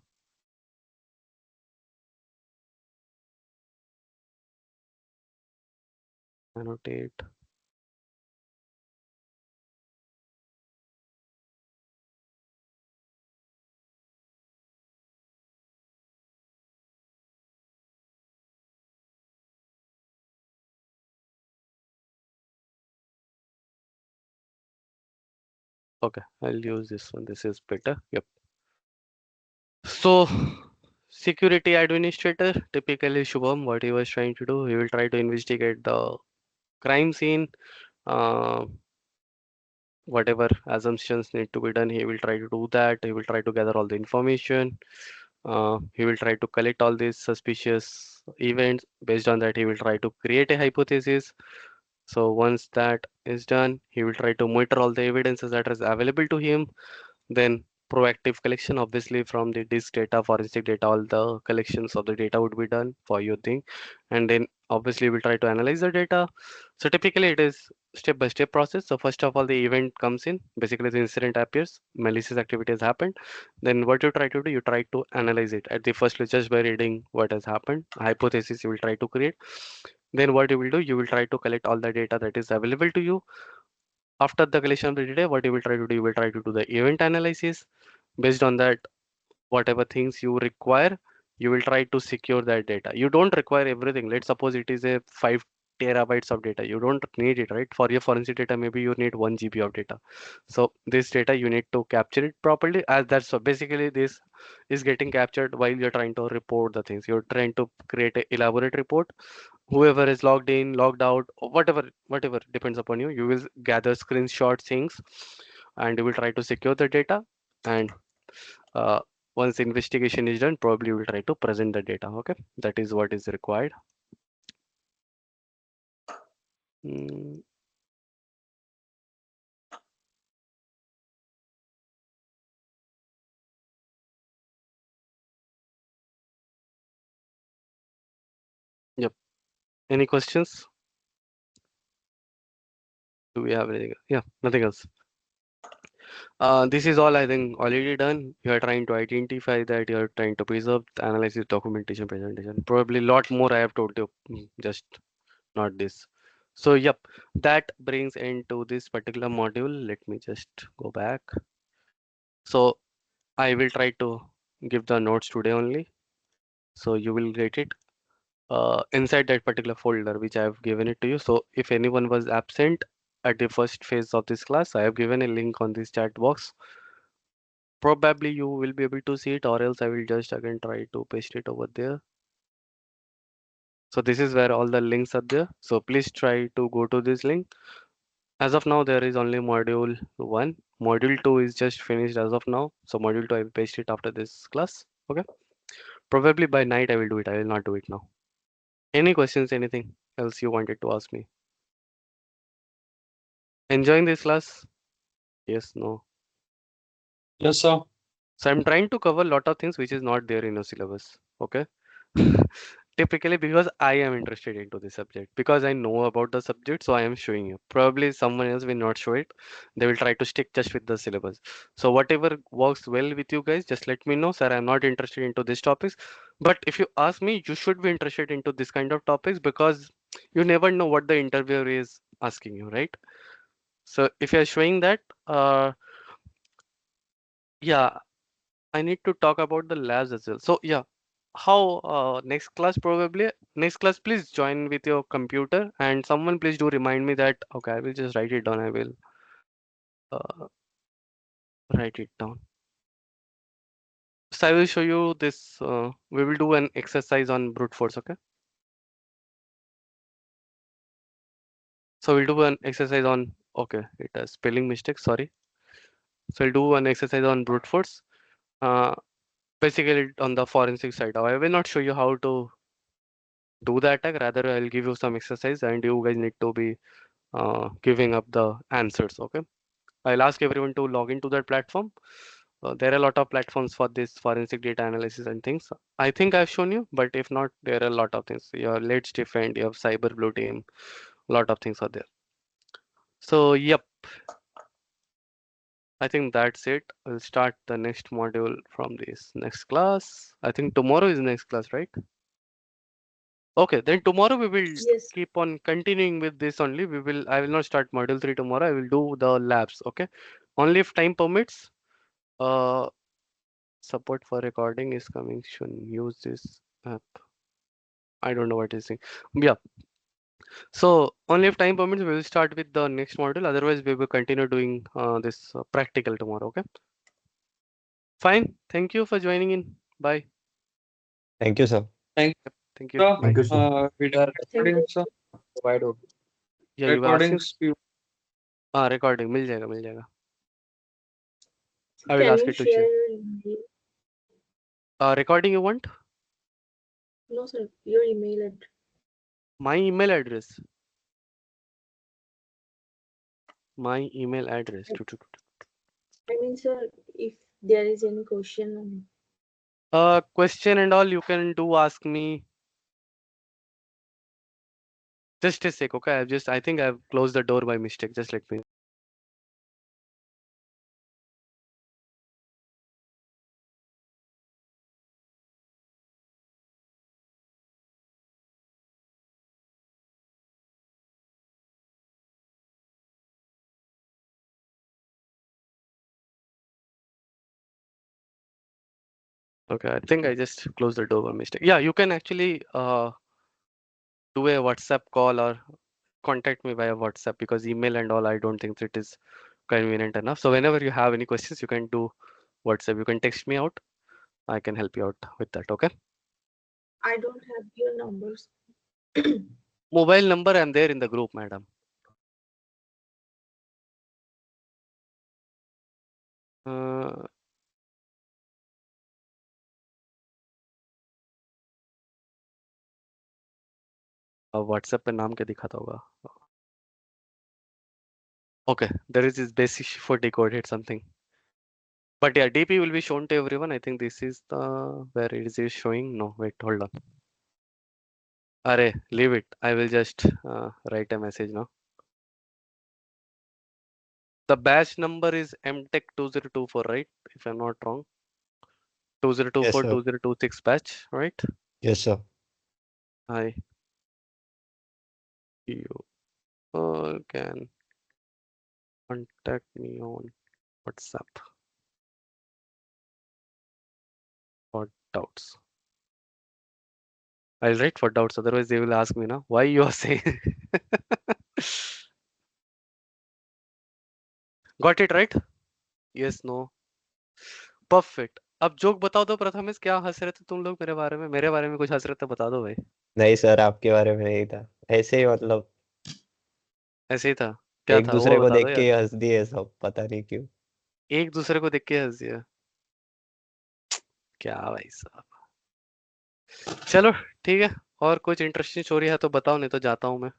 Annotate. Okay, I'll use this one. This is better. Yep. So security administrator, typically Shubham, what he was trying to do, he will try to investigate the crime scene. Uh, whatever assumptions need to be done, he will try to do that. He will try to gather all the information. He will try to collect all these suspicious events. Based on that, he will try to create a hypothesis. So once that is done, he will try to monitor all the evidences that is available to him. Then proactive collection, obviously from the disk data, forensic data, all the collections of the data would be done for your thing. And then obviously we'll try to analyze the data. So typically it is step-by-step process. So first of all, the event comes in, basically the incident appears, malicious activity has happened. Then what you try to do, you try to analyze it at the first just by reading what has happened. Hypothesis you will try to create. Then what you will do, you will try to collect all the data that is available to you. After the collection of the data, what you will try to do, you will try to do the event analysis. Based on that, whatever things you require, you will try to secure that data. You don't require everything. Let's suppose it is a 5 terabytes of data. You don't need it, right? For your forensic data, maybe you need 1 GB of data. So this data you need to capture it properly, as that's so basically this is getting captured while you're trying to report the things. You're trying to create an elaborate report. Whoever is logged in, logged out, or whatever depends upon you. You will gather screenshot things, and you will try to secure the data. And uh, once investigation is done, probably you will try to present the data. Okay, that is what is required. Mm, yep. Any questions? Do we have anything? Yeah, nothing else. This is all I think already done. You are trying to identify that, you are trying to preserve the analysis, documentation, presentation. Probably a lot more I have told you, just not this. So yep, that brings into this particular module. Let me just go back. So I will try to give the notes today only. So you will get it inside that particular folder which I have given it to you. So if anyone was absent at the first phase of this class, I have given a link on this chat box. Probably you will be able to see it, or else I will just again try to paste it over there. So this is where all the links are there. So please try to go to this link. As of now, there is only module 1. Module 2 is just finished as of now. So module 2 I will paste it after this class. Okay. Probably by night I will do it. I will not do it now. Any questions, anything else you wanted to ask me? Enjoying this class? Yes, no. Yes, sir. So I'm trying to cover a lot of things which is not there in your syllabus. Okay. Typically because I am interested into the subject, because I know about the subject, so I am showing you. Probably someone else will not show it. They will try to stick just with the syllabus. So whatever works well with you guys, just let me know, sir. I'm not interested into these topics. But if you ask me, you should be interested into this kind of topics, because you never know what the interviewer is asking you, right? So if you're showing that, yeah, I need to talk about the labs as well. So yeah, how next class, probably next class, please join with your computer, and someone please do remind me that. Okay, I will just write it down. I will uh, write it down. So I will show you this. We will do an exercise on brute force. Okay. So we'll do an exercise on. Okay, it has spelling mistake. Sorry. So we'll do an exercise on brute force. Uh, Basically on the forensic side. I will not show you how to do the attack. Rather, I'll give you some exercise, and you guys need to be giving up the answers. Okay. I'll ask everyone to log into that platform. There are a lot of platforms for this forensic data analysis and things. I think I've shown you, but if not, there are a lot of things. You have Let's Defend, you have Cyber Blue Team, a lot of things are there. So, yep, I think that's it. We'll start the next module from this next class. I think tomorrow is next class, right? Okay, then tomorrow we will Yes. keep on continuing with this only. I will not start module 3 tomorrow. I will do the labs. Okay. Only if time permits. Uh, Support for recording is coming soon. Use this app. I don't know what is saying. Yeah. So only if time permits, we will start with the next module. Otherwise, we will continue doing this practical tomorrow. Okay. Fine. Thank you for joining in. Bye. Thank you, sir. Thank Thank you, you. sir. Bye. Thank you, sir. Video Sir, Thank recording, you. sir. provide OT. Yeah, you were asking. Recordings. You हाँ recording मिल जाएगा मिल जाएगा. I will Can ask you it to share check. your email? Recording you want? No, sir. Your email address. My email address. My email address. I mean, sir, if there is any question on it. Question and all you can do ask me. Just a sec, okay? I think I've closed the door by mistake. Just let me. Okay, I think I just closed the door by mistake. Yeah, you can actually do a WhatsApp call or contact me via WhatsApp, because email and all I don't think it is convenient enough. So whenever you have any questions, you can do WhatsApp. You can text me out. I can help you out with that. Okay. I don't have your numbers. Mobile number I'm there in the group, madam. Uh, WhatsApp पे नाम क्या दिखाता होगा? Okay, there is this basic for decoded something. But yeah, DP will be shown to everyone. I think this is the where it is showing. No, wait, hold on. Array, leave it. I will just write a message now. The batch number is MTech 2024, right? If I'm not wrong. 2024 sir. 2026 batch, right? Yes, sir. Hi. You can contact me on WhatsApp for doubts. I'll write for doubts, otherwise they will ask me now why you are saying. Got it right? Yes, no. Perfect. अब joke बताओ तो प्रथमेश, क्या हंस रहे थे तुम लोग मेरे बारे में कुछ हंस रहे थे, बता दो भाई। नहीं सर, आपके बारे में नहीं था, ऐसे ही मतलब ऐसे ही था, क्या एक था दूसरे वो को बता दो देख के यार। हंस दिए सब, पता नहीं क्यों। एक दूसरे को देख के हंस दिया, क्या भाई साहब। चलो ठीक है, और कुछ इंटरेस्टिंग स्टोरी है तो बताओ, नहीं तो जाता हूँ मैं।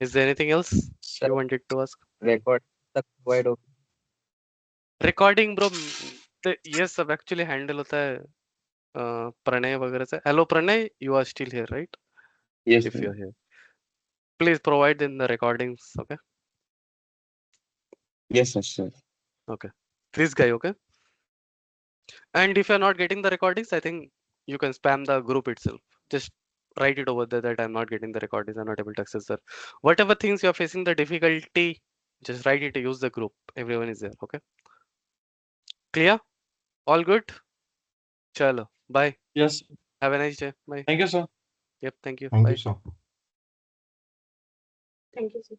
Is there anything else Sir, you wanted to ask? record the wide open. Recording bro, ये सब एक्चुअली हैंडल होता है प्रणय वगैरह से। Hello Pranay, you are still here right? Yes, if sir. You are here, please provide in the recordings, okay? Yes, sir. Sure. Okay, this guy, okay? And if you're not getting the recordings, I think you can spam the group itself. Just write it over there that I'm not getting the recordings, I'm not able to access that. Whatever things you're facing the difficulty, just write it, use the group. Everyone is there, okay? Clear? All good? Chalo, bye. Yes. Have a nice day. Bye. Thank you, sir. Yep, thank you. Thank Bye. you, sir. Thank you, sir.